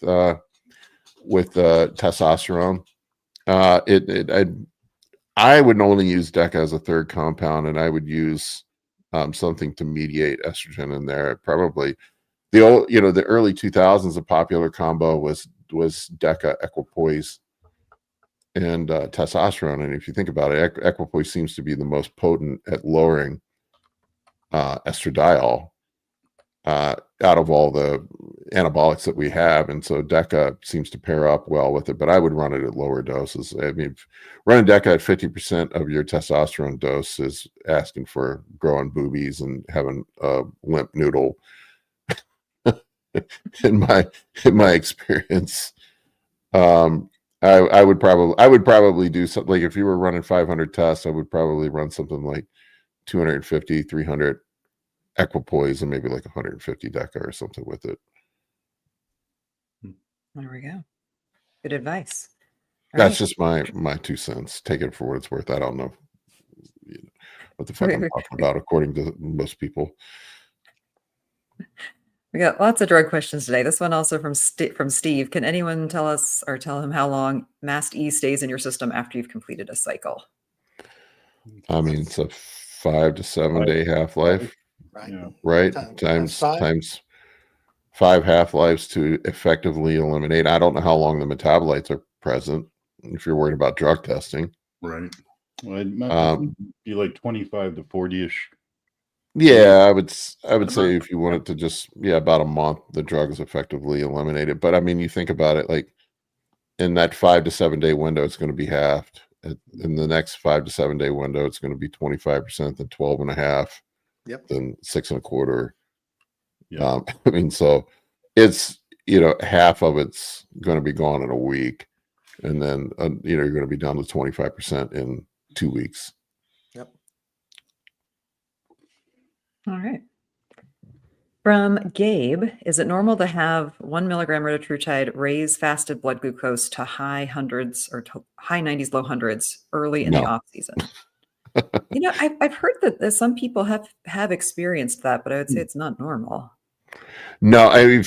testosterone. I would only use DECA as a third compound, and I would use something to mediate estrogen in there. Probably the early 2000s, a popular combo was DECA, equipoise, and testosterone. And if you think about it, equipoise seems to be the most potent at lowering estradiol out of all the anabolics that we have, and so DECA seems to pair up well with it. But I would run it at lower doses. I mean, running DECA at 50% of your testosterone dose is asking for growing boobies and having a limp noodle. in my experience, I would probably do something like, if you were running 500 tests, I would probably run something like 250, 300 equipoise and maybe like 150 DECA or something with it. There we go. Good advice. That's just my 2 cents. Take it for what it's worth. I don't know what the fuck I'm talking about, according to most people. We got lots of drug questions today. This one also from Steve. Can anyone tell us or tell him how long MAST E stays in your system after you've completed a cycle? I mean, it's a 5 to 7 day half-life, right? Times 5 half-lives to effectively eliminate. I don't know how long the metabolites are present if you're worried about drug testing. Right. Well, it might be like 25 to 40-ish. Yeah, I would say if you wanted to just, about a month, the drug is effectively eliminated. But I mean, you think about it, like in that 5 to 7 day window, it's going to be halved. In the next 5 to 7 day window, it's going to be 25%, then 12.5, then 6.25. Yeah. I mean, so it's, half of it's going to be gone in a week, and then you're going to be down to 25% in 2 weeks. Yep. All right. From Gabe, is it normal to have 1 milligram retatrutide raise fasted blood glucose to high hundreds or to high 90s, low hundreds early in the off season? I've heard that some people have experienced that, but I would say it's not normal. No, I mean,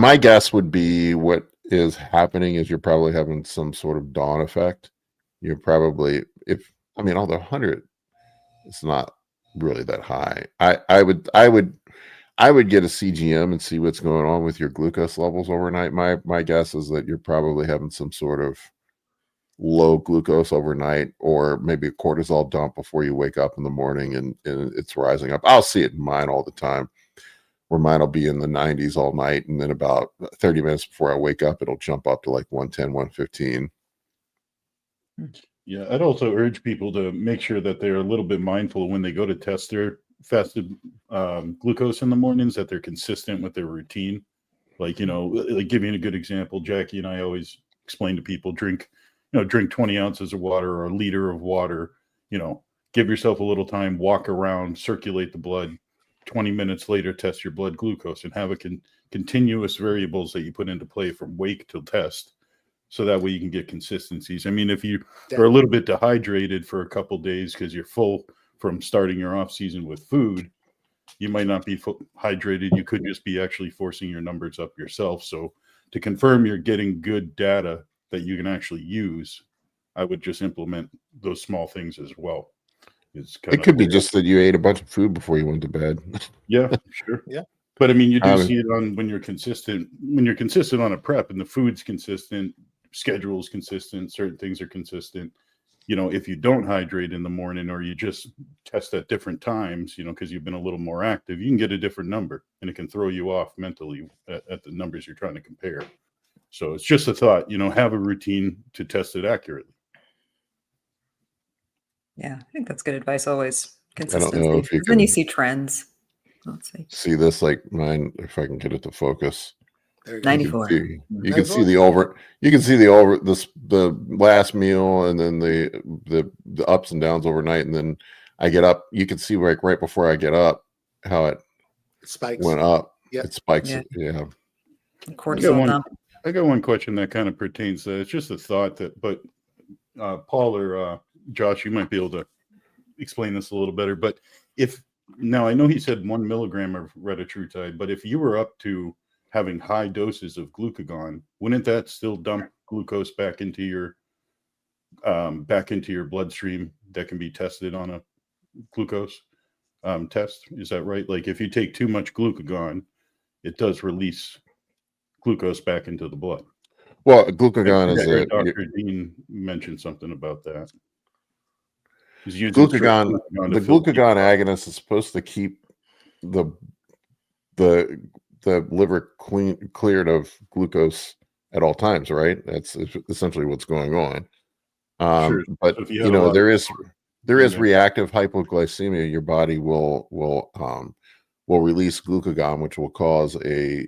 my guess would be what is happening is you're probably having some sort of dawn effect. You're probably, although 100, it's not really that high. I would get a CGM and see what's going on with your glucose levels overnight. My guess is that you're probably having some sort of low glucose overnight, or maybe a cortisol dump before you wake up in the morning, and it's rising up. I'll see it in mine all the time, where mine will be in the 90s all night, and then about 30 minutes before I wake up, it'll jump up to like 110, 115. Yeah, I'd also urge people to make sure that they're a little bit mindful when they go to test their fasted glucose in the mornings, that they're consistent with their routine. Like, like giving a good example, Jackie and I always explain to people, drink 20 ounces of water or a liter of water, give yourself a little time, walk around, circulate the blood. 20 minutes later, test your blood glucose, and have a continuous variables that you put into play from wake till test. So that way you can get consistencies. I mean, if you are a little bit dehydrated for a couple days because you're full from starting your off season with food, you might not be hydrated. You could just be actually forcing your numbers up yourself. So to confirm you're getting good data that you can actually use, I would just implement those small things as well. It could be just that you ate a bunch of food before you went to bed. Yeah, sure. Yeah. But I mean, you do see it on when you're consistent on a prep and the food's consistent, schedule's consistent, certain things are consistent. you know, if you don't hydrate in the morning or you just test at different times, you know, because you've been a little more active, you can get a different number and it can throw you off mentally at the numbers you're trying to compare. So it's just a thought, you know, have a routine to test it accurately. Yeah, I think that's good advice always. I don't Consistency. know if you Then you can see trends. Let's see this, like mine, if I can get it to focus. There you go. 94. You can see the over. You can see the last meal, and then the ups and downs overnight, and then I get up. You can see right before I get up how it Spikes. went up. Yep. It spikes. Yeah. Yeah. Cortisol dump. I got one question that kind of pertains to that. It's just a thought that, but Paul or Josh, you might be able to explain this a little better. But now I know he said 1 milligram of retatrutide, but if you were up to having high doses of glucagon, wouldn't that still dump glucose back into your bloodstream that can be tested on a glucose test? Is that right? Like if you take too much glucagon, it does release glucose back into the blood. Well, glucagon is Dr. Dean mentioned something about that. Glucagon. The glucagon agonist is supposed to keep the liver cleared of glucose at all times, right? That's essentially what's going on. Sure. But So you know, there is reactive hypoglycemia. Your body will release glucagon, which will cause a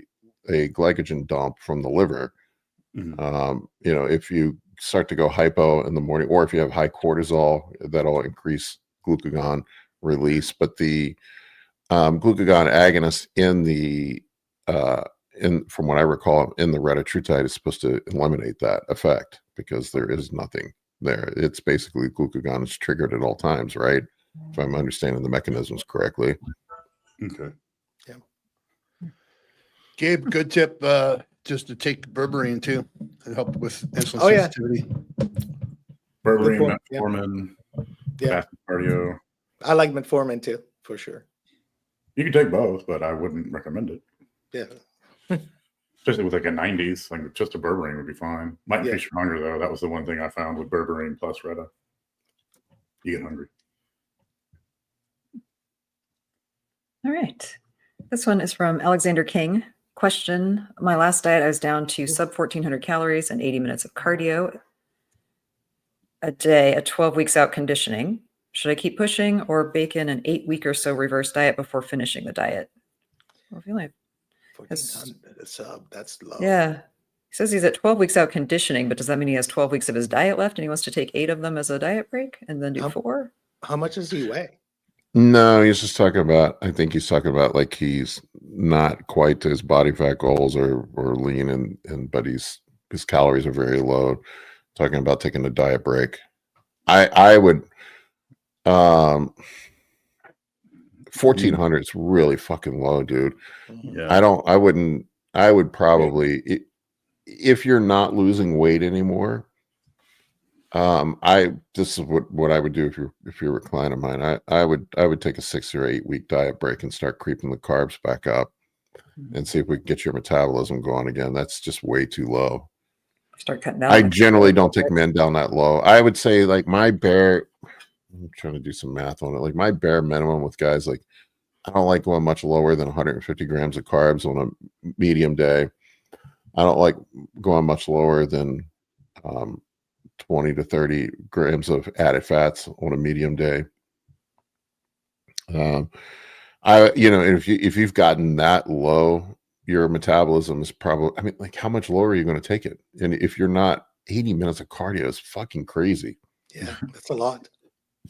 glycogen dump from the liver. Mm-hmm. You know, if you start to go hypo in the morning, or if you have high cortisol, that'll increase glucagon release. But the glucagon agonist from what I recall in the retatrutide is supposed to eliminate that effect, because there is nothing there. It's basically glucagon is triggered at all times, right? If I'm understanding the mechanisms correctly. Okay. Yeah. Gabe, good tip. Just to take berberine too to help with insulin sensitivity. Berberine, Yeah. metformin, Yeah. fasted cardio. I like metformin too, for sure. You can take both, but I wouldn't recommend it. Yeah. Especially with like a 90s, like just a berberine would be fine. Might increase your hunger though. That was the one thing I found with berberine plus Reta. You get hungry. All right. This one is from Alexander King. Question: my last diet, I was down to sub 1,400 calories and 80 minutes of cardio a day at 12 weeks out conditioning. Should I keep pushing or bake in an 8-week or so reverse diet before finishing the diet? Well, I feel like 1,400 a sub. That's low. yeah. He says he's at 12 weeks out conditioning, but does that mean he has 12 weeks of his diet left and he wants to take 8 of them as a diet break and then do 4? How much does he weigh? No, he's just talking about, I think he's talking about like he's not quite to his body fat goals or lean, and but his calories are very low. Talking about taking a diet break. I would 1,400 is really fucking low, dude. Yeah. I would probably, if you're not losing weight anymore, this is what I would do if you're a client of mine. I would take a 6 or 8 week diet break and start creeping the carbs back up and see if we can get your metabolism going again. That's just way too low. Start cutting down. I generally don't take men down that low. I would say like my bare, I'm trying to do some math on it. Like my bare minimum with guys, like I don't like going much lower than 150 grams of carbs on a medium day. I don't like going much lower than 20 to 30 grams of added fats on a medium day. If you've gotten that low, your metabolism is probably, I mean, like how much lower are you going to take it? And if you're not, 80 minutes of cardio is fucking crazy. Yeah, that's a lot.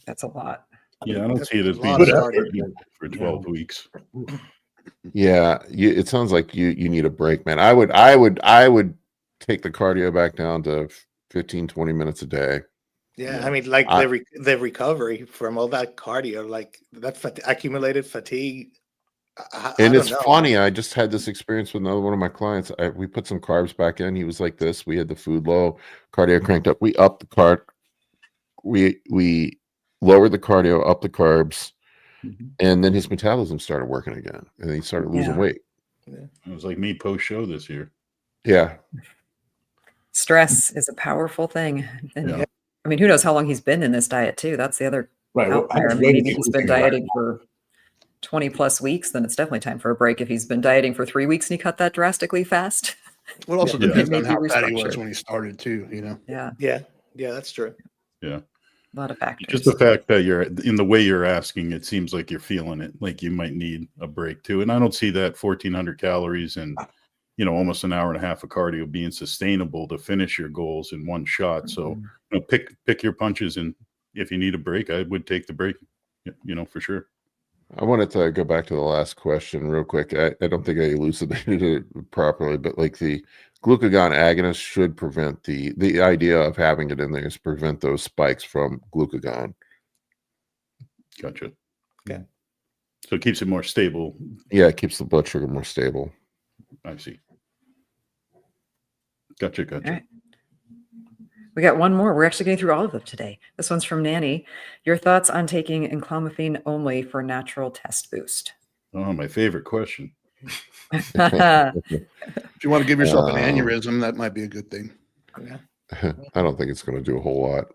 That's a lot. Yeah, I don't see it as being Lot of cardio. for 12 weeks. Yeah, it sounds like you need a break, man. I would take the cardio back down to 15, 20 minutes a day. Yeah, I mean, like the recovery from all that cardio, like that accumulated fatigue. And it's funny. I just had this experience with another one of my clients. We put some carbs back in. He was like this. We had the food low, cardio cranked up. We upped the carb. We lowered the cardio, up the carbs, and then his metabolism started working again, and he started losing weight. Yeah. It was like me post show this year. Yeah. Stress is a powerful thing. And I mean, who knows how long he's been in this diet too? That's the other Right. Well, how outlier. I much mean, weight maybe is he's he been losing right dieting for 20 plus weeks, then it's definitely time for a break. If he's been dieting for 3 weeks and he cut that drastically fast, Well, it also Yeah. depends on Maybe how fat he was restructure. when he started too, you know. yeah, Yeah, that's true. Yeah. a lot of factors. Just the fact that you're in the way you're asking, it seems like you're feeling it, like you might need a break too. And I don't see that 1,400 calories and, almost an hour and a half of cardio being sustainable to finish your goals in one shot. So, pick your punches. And if you need a break, I would take the break, for sure. I wanted to go back to the last question real quick. I don't think I elucidated it properly, but like the glucagon agonist should prevent the idea of having it in there is prevent those spikes from glucagon. Gotcha. Okay. So it keeps it more stable. Yeah, it keeps the blood sugar more stable. I see. Gotcha. All right. We got one more. We're actually getting through all of them today. This one's from Nanny. Your thoughts on taking enclomiphene only for natural test boost? Oh, my favorite question. If you want to give yourself an aneurysm, that might be a good thing. Yeah. I don't think it's going to do a whole lot.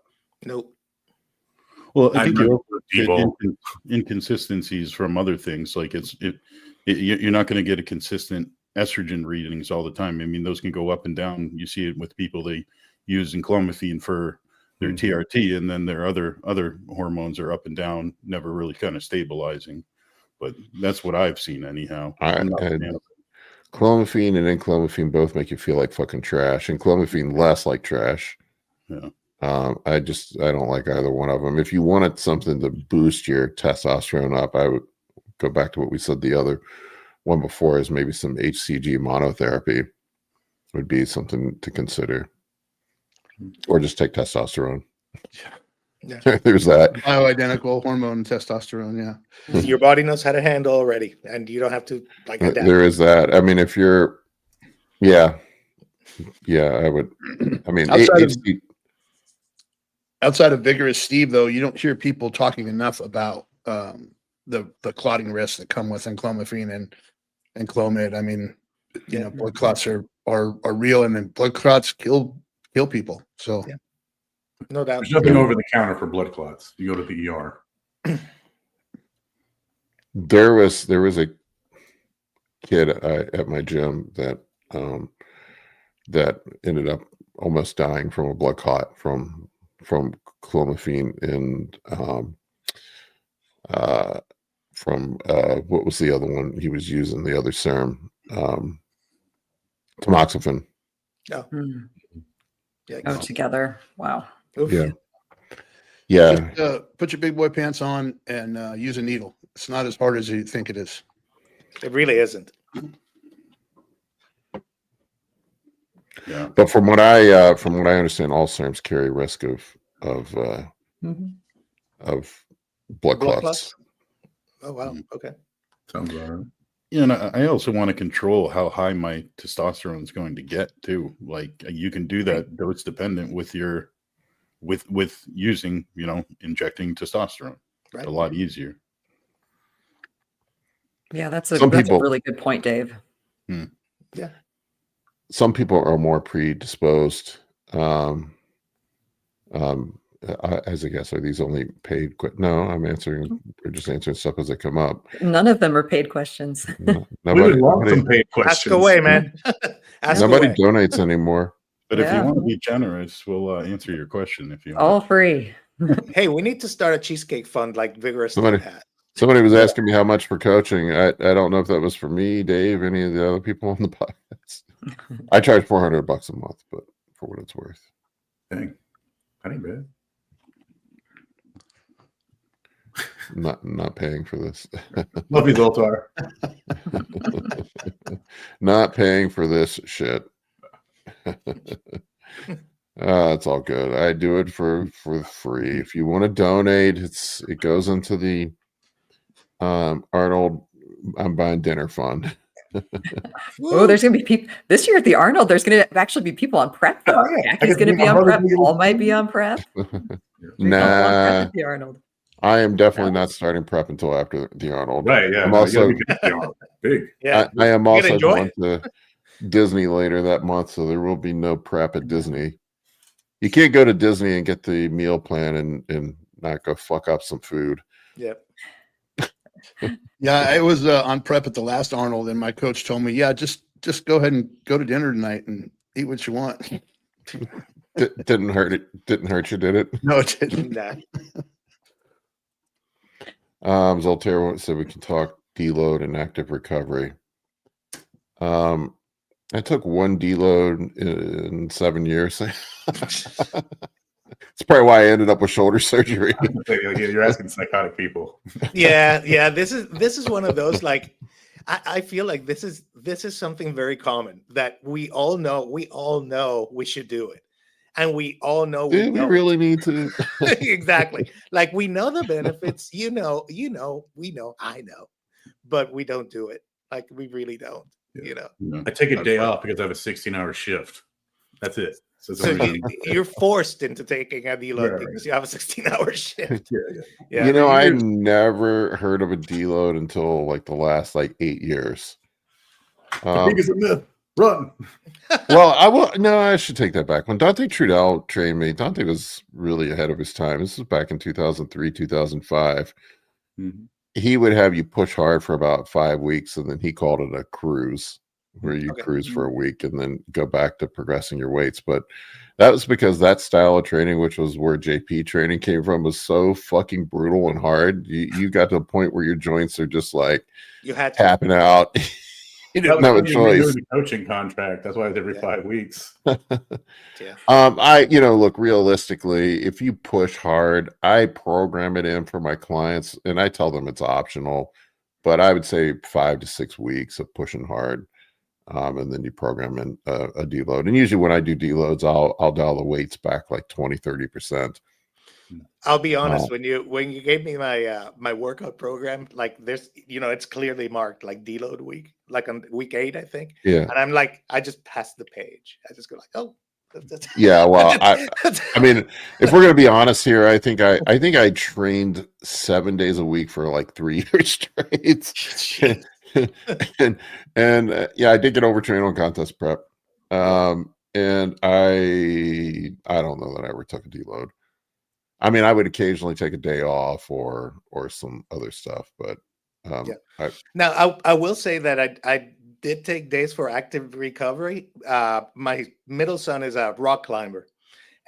Nope. Well, I think I'm you not also get inconsistencies from other things. Like you're not going to get a consistent estrogen readings all the time. I mean, those can go up and down. You see it with people, they use enclomiphene for their TRT, and then their other hormones are up and down, never really kind of stabilizing. But that's what I've seen anyhow. Clomiphene and enclomiphene both make you feel like fucking trash, and clomiphene less like trash. Yeah. I don't like either one of them. If you wanted something to boost your testosterone up, I would go back to what we said the other one before, is maybe some HCG monotherapy would be something to consider, or just take testosterone. Yeah. There's that. Bioidentical hormone testosterone. Yeah. Your body knows how to handle already, and you don't have to adapt. There is that. I mean, if you're, I would. I mean, Outside of Vigorous Steve, though, you don't hear people talking enough about the clotting risks that come with enclomiphene and Clomid. I mean, blood clots are real, and then blood clots kill people. So, no doubt. There's nothing over the counter for blood clots. You go to the ER. There was a kid at my gym that ended up almost dying from a blood clot from clomiphene and from what was the other one he was using, the other serum, tamoxifen. Oh. Oh, together. Wow. Oof. Yeah. Just, put your big boy pants on and use a needle. It's not as hard as you think it is. It really isn't. Yeah. But from what I understand, all serums carry risk of blood clots. Oh wow. Okay. Sounds all right. Yeah, and I also want to control how high my testosterone is going to get too. Like you can do that dose dependent with your with using, injecting testosterone. Right. A lot easier. Yeah, that's a people, really good point, Dave. Yeah. Some people are more predisposed. As a guess, are these only paid? No, we're just answering stuff as they come up. None of them are paid questions. We would love some paid questions. Ask away, man. Nobody away. donates anymore. But if you want to be generous, we'll answer your question if you want. All free. Hey, we need to start a cheesecake fund like Vigorous Somebody- had. Somebody was asking me how much for coaching. I don't know if that was for me, Dave, any of the other people on the podcast. I charge $400 a month, but for what it's worth. Dang. That ain't bad. Not paying for this. Love you, Zoltar. Not paying for this shit. It's all good. I do it for free. If you want to donate, it goes into the Arnold I'm buying dinner fund. Oh, there's gonna be people this year at the Arnold. There's gonna actually be people on prep. Though. Oh, yeah. Jackie's gonna be on prep. Paul might be on prep. Nah, At the Arnold. I am definitely not starting prep until after the Arnold. Right, yeah. I'm also big. Yeah. I am also enjoy going to Disney later that month, so there will be no prep at Disney. You can't go to Disney and get the meal plan and not go fuck up some food. Yep. Yeah, I was on prep at the last Arnold, and my coach told me, "Yeah, just go ahead and go to dinner tonight and eat what you want." Didn't hurt it. Didn't hurt you, did it? No, it didn't. Nah. Zoltero said we can talk deload and active recovery. I took one deload in 7 years. It's probably why I ended up with shoulder surgery. You're asking psychotic people. Yeah. This is one of those, like, I feel like this is something very common that we all know we should do it. And we all know we really need to. exactly. Like, we know the benefits, we know, I know, but we don't do it. Like, we really don't, I take a day off because I have a 16-hour shift. That's it. So you're forced into taking a deload because you have a 16-hour shift. Yeah. I never heard of a deload until like the last 8 years. Fatigue is a myth. Run. Well, I should take that back. When Dante Trudell trained me, Dante was really ahead of his time. This was back in 2003, 2005. Mm-hmm. He would have you push hard for about 5 weeks, and then he called it a cruise, where you cruise for a week and then go back to progressing your weights. But that was because that style of training, which was where JP training came from, was so fucking brutal and hard. You got to a point where your joints are just like you had tapping out. You didn't have a choice. The coaching contract. That's why it's every 5 weeks. Look, realistically, if you push hard, I program it in for my clients, and I tell them it's optional. But I would say 5 to 6 weeks of pushing hard, and then you program in a deload. And usually, when I do deloads, I'll dial the weights back like 20, 30%. I'll be honest, when you gave me my my workout program, like, there's it's clearly marked like deload week, like on week 8, I think. Yeah. And I'm like, I just pass the page. I just go like, oh. Yeah, well, I mean, if we're gonna be honest here, I think I trained 7 days a week for like 3 years straight. and I did get overtrained on contest prep. And I don't know that I ever took a deload. I mean, I would occasionally take a day off or some other stuff, but now I will say that I did take days for active recovery. My middle son is a rock climber,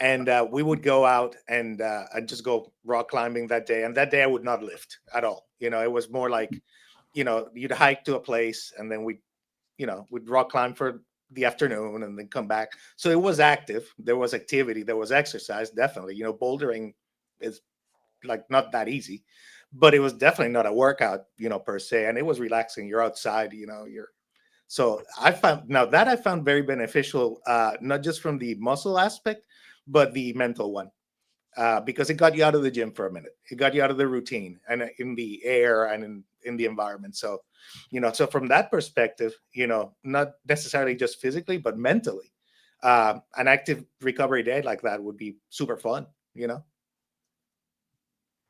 and we would go out and I'd just go rock climbing that day. And that day I would not lift at all. It was more like, you'd hike to a place and then we'd rock climb for the afternoon and then come back. So it was active. There was activity. There was exercise. Definitely, bouldering is like not that easy, but it was definitely not a workout, per se. And it was relaxing. You're outside, so I found very beneficial, not just from the muscle aspect, but the mental one, because it got you out of the gym for a minute. It got you out of the routine and in the air and in the environment. So, so from that perspective, not necessarily just physically, but mentally, an active recovery day like that would be super fun,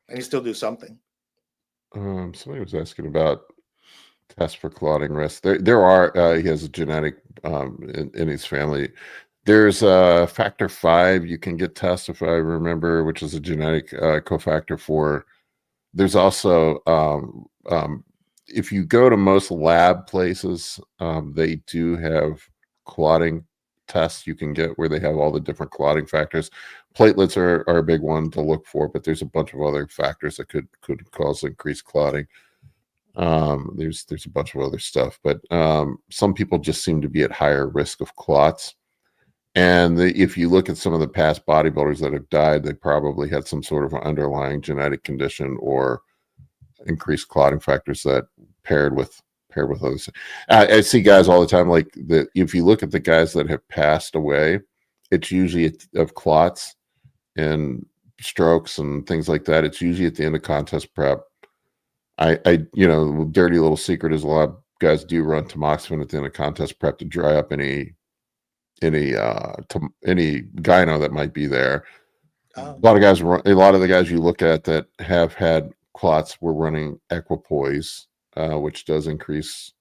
and you still do something. Somebody was asking about tests for clotting risk. There are. He has a genetic in his family. There's a factor 5 you can get tested, if I remember, which is a genetic cofactor for. There's also if you go to most lab places, they do have clotting tests you can get where they have all the different clotting factors. Platelets are a big one to look for, but there's a bunch of other factors that could cause increased clotting. There's a bunch of other stuff, but some people just seem to be at higher risk of clots. And if you look at some of the past bodybuilders that have died, they probably had some sort of underlying genetic condition or increased clotting factors that paired with others. I see guys all the time, like if you look at the guys that have passed away, it's usually of clots and strokes and things like that. It's usually at the end of contest prep. Dirty little secret is a lot of guys do run tamoxifen at the end of contest prep to dry up any gyno that might be there. A lot of the guys you look at that have had clots were running equipoise, which does increase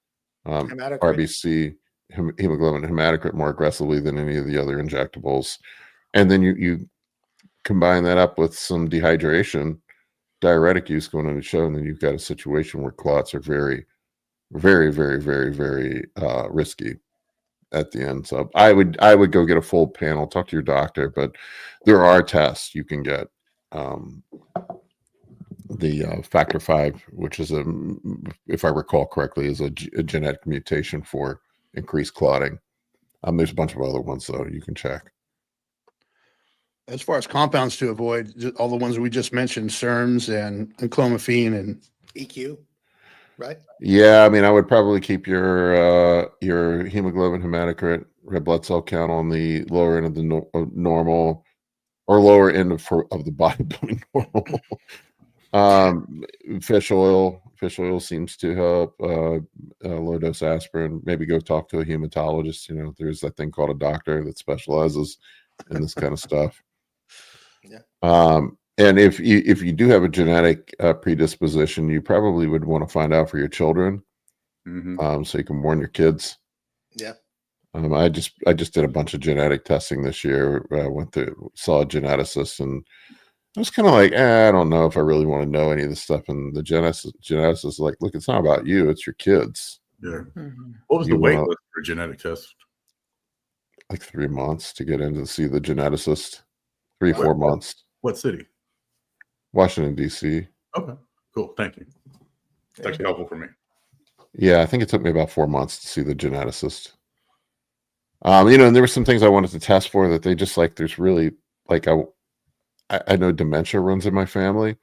RBC hemoglobin hematocrit more aggressively than any of the other injectables. and then you combine that up with some dehydration, diuretic use going on the show, and then you've got a situation where clots are very, very, very, very, very risky at the end. So I would go get a full panel, talk to your doctor, but there are tests you can get. The factor V, which is if I recall correctly, is a genetic mutation for increased clotting. There's a bunch of other ones though you can check. As far as compounds to avoid, all the ones we just mentioned, CERMs and clomiphene and EQ, right? Yeah, I mean, I would probably keep your hemoglobin, hematocrit, red blood cell count on the lower end of the normal, or lower end of the bodybuilding normal. Fish oil seems to help. Low dose aspirin. Maybe go talk to a hematologist. You know, there's that thing called a doctor that specializes in this kind of stuff. Yeah. And if you do have a genetic predisposition, you probably would want to find out for your children, so you can warn your kids. Yeah. I just did a bunch of genetic testing this year. Saw a geneticist, and I was kind of like, I don't know if I really want to know any of this stuff. And the geneticist is like, look, it's not about you, it's your kids. Yeah. Mm-hmm. What was You the wait wanna- list for a genetic test? Like 3 months to get in to see the geneticist. 4 What? months. What city? Washington, D.C. Okay, cool. Thank you. It's actually helpful for me. Yeah, I think it took me about 4 months to see the geneticist. And there were some things I wanted to test for that they just like, there's really like, I know dementia runs in my family.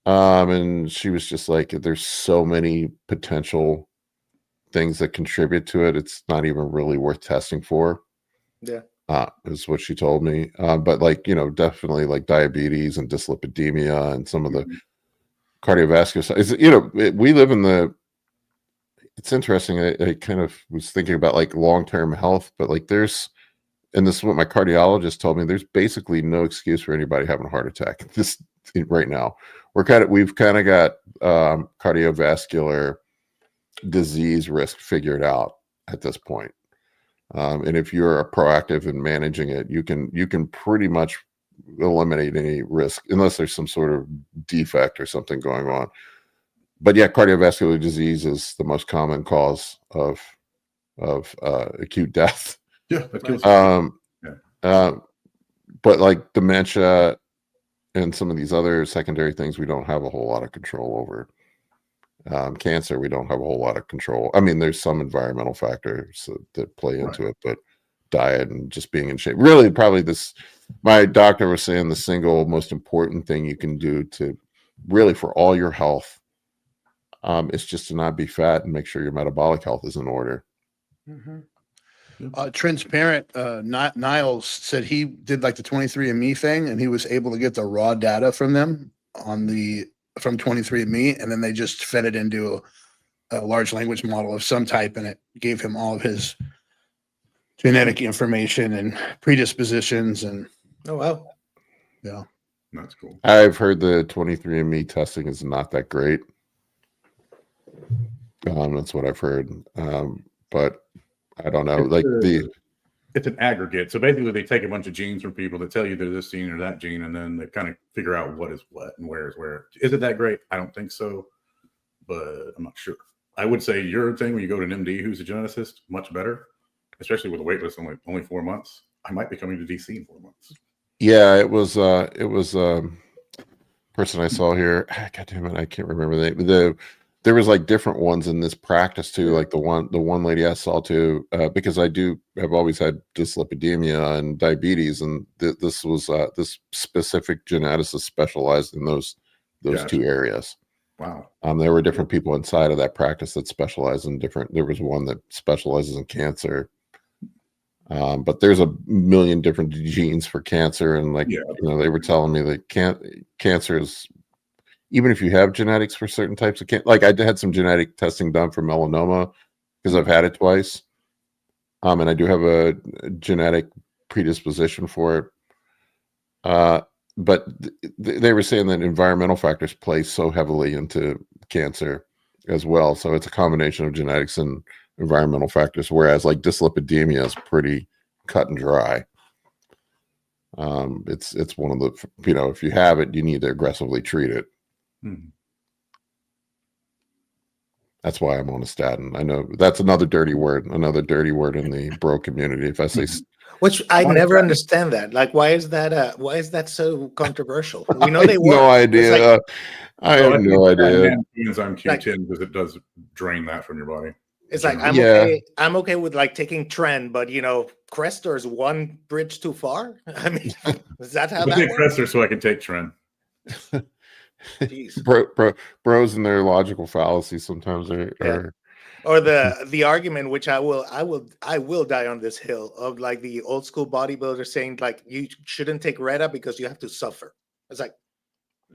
And she was just like, there's so many potential things that contribute to it. It's not even really worth testing for. Yeah. Is what she told me. But definitely like diabetes and dyslipidemia and some of the cardiovascular side. We live in it's interesting. I kind of was thinking about like long-term health, but like and this is what my cardiologist told me, there's basically no excuse for anybody having a heart attack this right now. We've kind of got cardiovascular disease risk figured out at this point. And if you're proactive in managing it, you can pretty much eliminate any risk unless there's some sort of defect or something going on. But yeah, cardiovascular disease is the most common cause of acute death. Yeah, that kills But like dementia and some of these other secondary things, we don't have a whole lot of control over. Cancer, we don't have a whole lot of control. I mean, there's some environmental factors that play into it, but diet and just being in shape. Really, probably my doctor was saying the single most important thing you can do to really for all your health is just to not be fat and make sure your metabolic health is in order. Transparent, Niles said he did like the 23andMe thing, and he was able to get the raw data from them from 23andMe, and then they just fed it into a large language model of some type, and it gave him all of his genetic information and predispositions. And oh wow, yeah, that's cool. I've heard the 23andMe testing is not that great. That's what I've heard, but I don't know. It's an aggregate. So basically, they take a bunch of genes from people that tell you they're this gene or that gene, and then they kind of figure out what is what and where is where. Is it that great? I don't think so, but I'm not sure. I would say your thing when you go to an MD who's a geneticist, much better, especially with a wait list only 4 months. I might be coming to DC in 4 months. Yeah, it was person I saw here. God damn it, I can't remember there was like different ones in this practice too. Like the one lady I saw too, because I've always had dyslipidemia and diabetes, and this was this specific geneticist specialized in those two areas. Wow. There were different people inside of that practice that specialize in different. There was one that specializes in cancer, but there's a million different genes for cancer, and they were telling me that cancer is. Even if you have genetics for certain types of cancer, like I had some genetic testing done for melanoma because I've had it twice. And I do have a genetic predisposition for it. But they were saying that environmental factors play so heavily into cancer as well. So it's a combination of genetics and environmental factors, whereas like dyslipidemia is pretty cut and dry. It's one of the, if you have it, you need to aggressively treat it. Hmm. That's why I'm on a statin. I know that's another dirty word in the bro community. If I say, Which I Why is never that? understand that. Like, why is that so controversial? We know I they have work. no It's idea. like, I Well, have I think no it's idea. enzyme Q10 because it does drain that from your body. it's like Generally. I'm okay with like taking Tren, but Crestor is one bridge too far. I mean, is that how I that take works? Crestor so I can take Tren. Jeez. Bros and their logical fallacies sometimes Yeah. are Or the argument, which I will die on this hill of like the old school bodybuilder saying like you shouldn't take Retta because you have to suffer. It's like,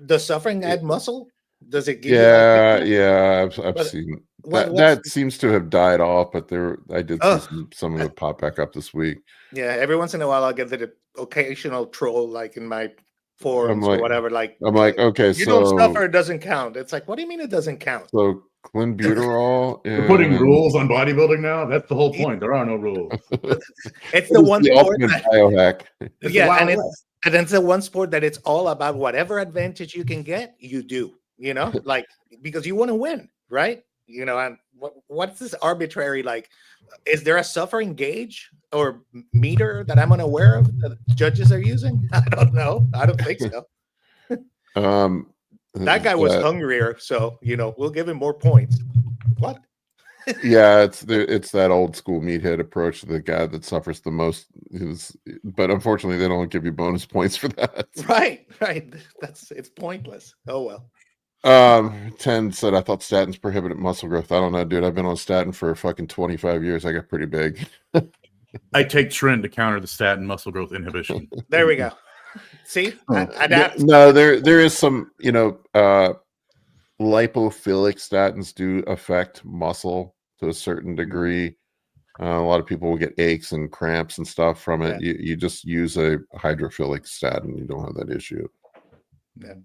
does suffering add muscle? Does it give you like I've But seen what's that seems to have died off, but I did see oh some of it pop back up this week. yeah, every once in a while I'll get the occasional troll like in my I'm forums or whatever. Like okay, you don't so suffer, it doesn't count. It's like, what do you mean it doesn't count? so clenbuterol We're putting and rules on bodybuilding now. That's the whole point. There are no rules. It's the one sport ultimate that, biohack. It's yeah, Wild and West. it's the one sport that it's all about whatever advantage you can get, you do, like because you want to win, right? And what's this arbitrary like? Is there a suffering gauge or meter that I'm unaware of that judges are using? I don't know. I don't think so. That guy was hungrier, so we'll give him more points. What? Yeah, it's that old school meathead approach to the guy that suffers the most. But unfortunately, they don't give you bonus points for that. Right. It's pointless. Oh well. 10 said I thought statins prohibited muscle growth. I don't know, dude. I've been on statin for fucking 25 years. I got pretty big. I take Tren to counter the statin muscle growth inhibition. There we go. See, adapt. No, there is some, lipophilic statins do affect muscle to a certain degree. A lot of people will get aches and cramps and stuff from it. Yeah. You just use a hydrophilic statin. You don't have that issue. Yeah.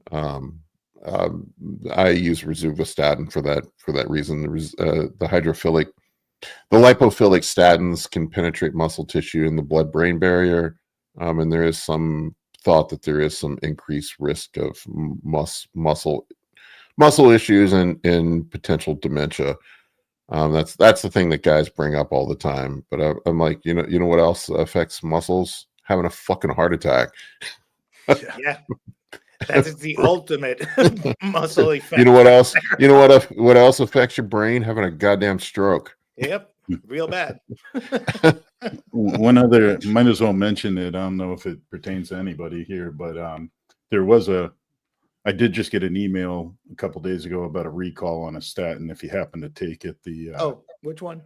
I use rosuvastatin for that reason. The lipophilic statins can penetrate muscle tissue in the blood-brain barrier, and there is some thought that there is some increased risk of muscle issues and potential dementia. That's the thing that guys bring up all the time. But I'm like, you know what else affects muscles? Having a fucking heart attack. Yeah. That's the ultimate muscle effect. You know what else? You know what else affects your brain? Having a goddamn stroke. Yep, real bad. One other, might as well mention it. I don't know if it pertains to anybody here, but I did just get an email a couple days ago about a recall on a statin. If you happen to take it, which one?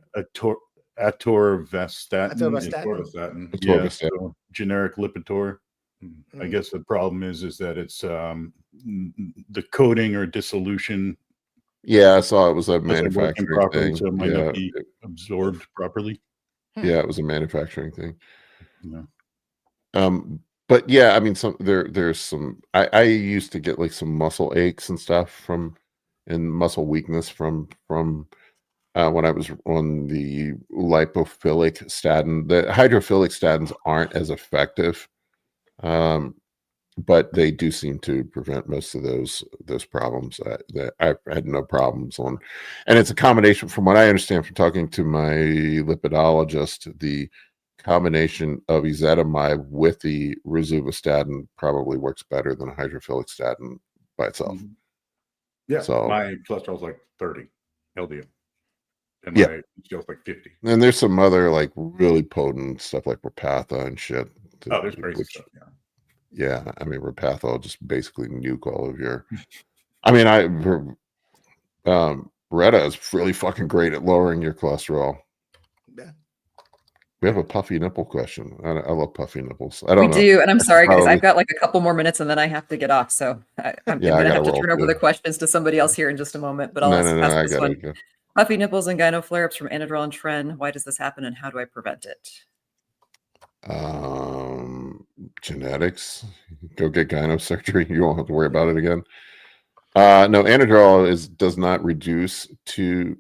Atorvastatin. Atorvastatin. Yeah, so generic Lipitor. I guess the problem is that it's the coating or dissolution. Yeah, I saw it was a manufacturing thing. So it might not be absorbed properly. Yeah, it was a manufacturing thing. Yeah. But yeah, I mean, there's some. I used to get like some muscle aches and stuff and muscle weakness from when I was on the lipophilic statin. The hydrophilic statins aren't as effective. But they do seem to prevent most of those problems that I've had no problems on. And it's a combination, from what I understand from talking to my lipidologist, the combination of ezetimibe with the rosuvastatin probably works better than a hydrophilic statin by itself. Yeah, so my cholesterol's like 30 LDL. And my HDL's like 50. And there's some other like really potent stuff like Repatha and shit. There's crazy stuff, yeah. I mean, Repatha will just basically nuke all of your. I mean, Retta is really fucking great at lowering your cholesterol. Yeah. We have a puffy nipple question. I love puffy nipples. I don't know. We do, and I'm sorry, guys. I've got like a couple more minutes, and then I have to get off. So I'm going to have to turn over the questions to somebody else here in just a moment. But I'll ask this one. Go. Puffy nipples and gyno flare-ups from Anadrol and Tren. Why does this happen, and how do I prevent it? Genetics. Go get gyno surgery. You won't have to worry about it again. No, Anadrol does not reduce to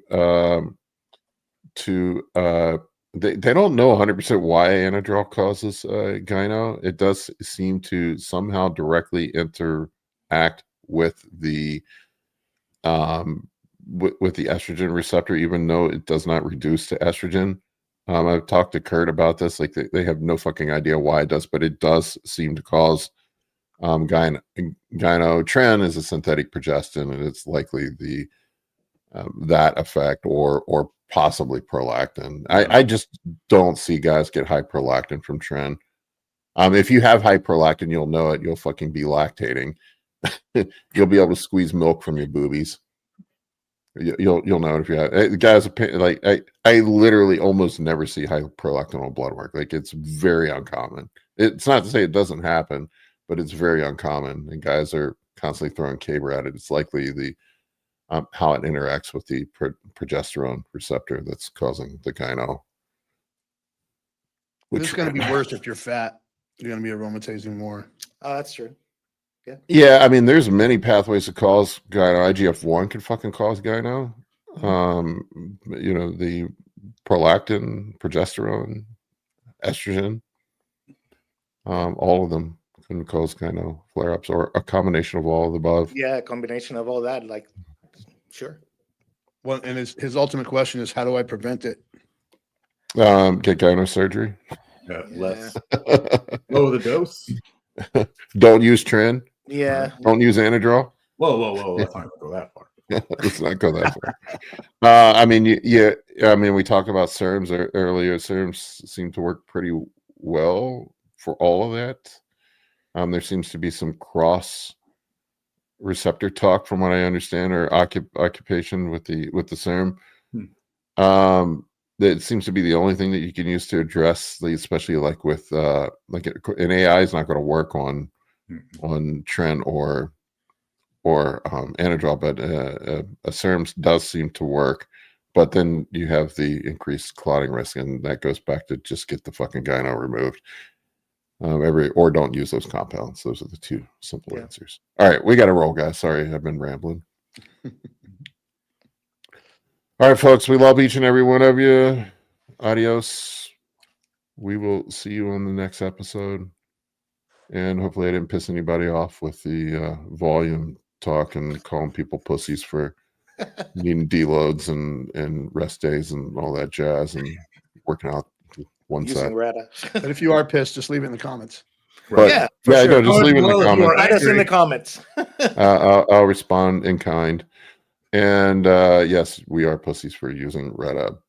they don't know 100% why Anadrol causes gyno. It does seem to somehow directly interact with the with the estrogen receptor, even though it does not reduce to estrogen. I've talked to Kurt about this. Like they have no fucking idea why it does, but it does seem to cause gyno. Tren is a synthetic progestin, and it's likely the that effect or possibly prolactin. I just don't see guys get high prolactin from Tren. If you have high prolactin, you'll know it. You'll fucking be lactating. You'll be able to squeeze milk from your boobies. You'll know it if you have guys. Like I literally almost never see high prolactin on blood work. Like it's very uncommon. It's not to say it doesn't happen, but it's very uncommon. And guys are constantly throwing caber at it. It's likely the how it interacts with the progesterone receptor that's causing the gyno. It's going to be worse if you're fat. You're going to be aromatizing more. Oh, that's true. Yeah, I mean, there's many pathways to cause gyno. IGF-1 can fucking cause gyno. You know, the prolactin, progesterone, estrogen, all of them can cause gyno flare-ups, or a combination of all of the above. Yeah, a combination of all that. Like, sure. Well, and his ultimate question is, how do I prevent it? Get gyno surgery. Less. Lower the dose. Don't use Tren. Yeah. Don't use Anadrol. Whoa. Let's not go that far. Let's not go that far. I mean, I mean, we talked about serums earlier. Serums seem to work pretty well for all of that. There seems to be some cross receptor talk, from what I understand, or occupation with the serum. That seems to be the only thing that you can use to address especially like with like an AI is not going to work on Tren or Anadrol, but a serum does seem to work. But then you have the increased clotting risk, and that goes back to just get the fucking gyno removed. Or don't use those compounds. Those are the two simple answers. All right, we got to roll, guys. Sorry, I've been rambling. All right, folks, we love each and every one of you. Adios. We will see you on the next episode. And hopefully I didn't piss anybody off with the volume talk and calling people pussies for needing deloads and rest days and all that jazz and working out one side. But if you are pissed, just leave it in the comments. But, yeah, sure. no, just leave it in the comments. Write us in the comments. I'll respond in kind. And yes, we are pussies for using Red Up.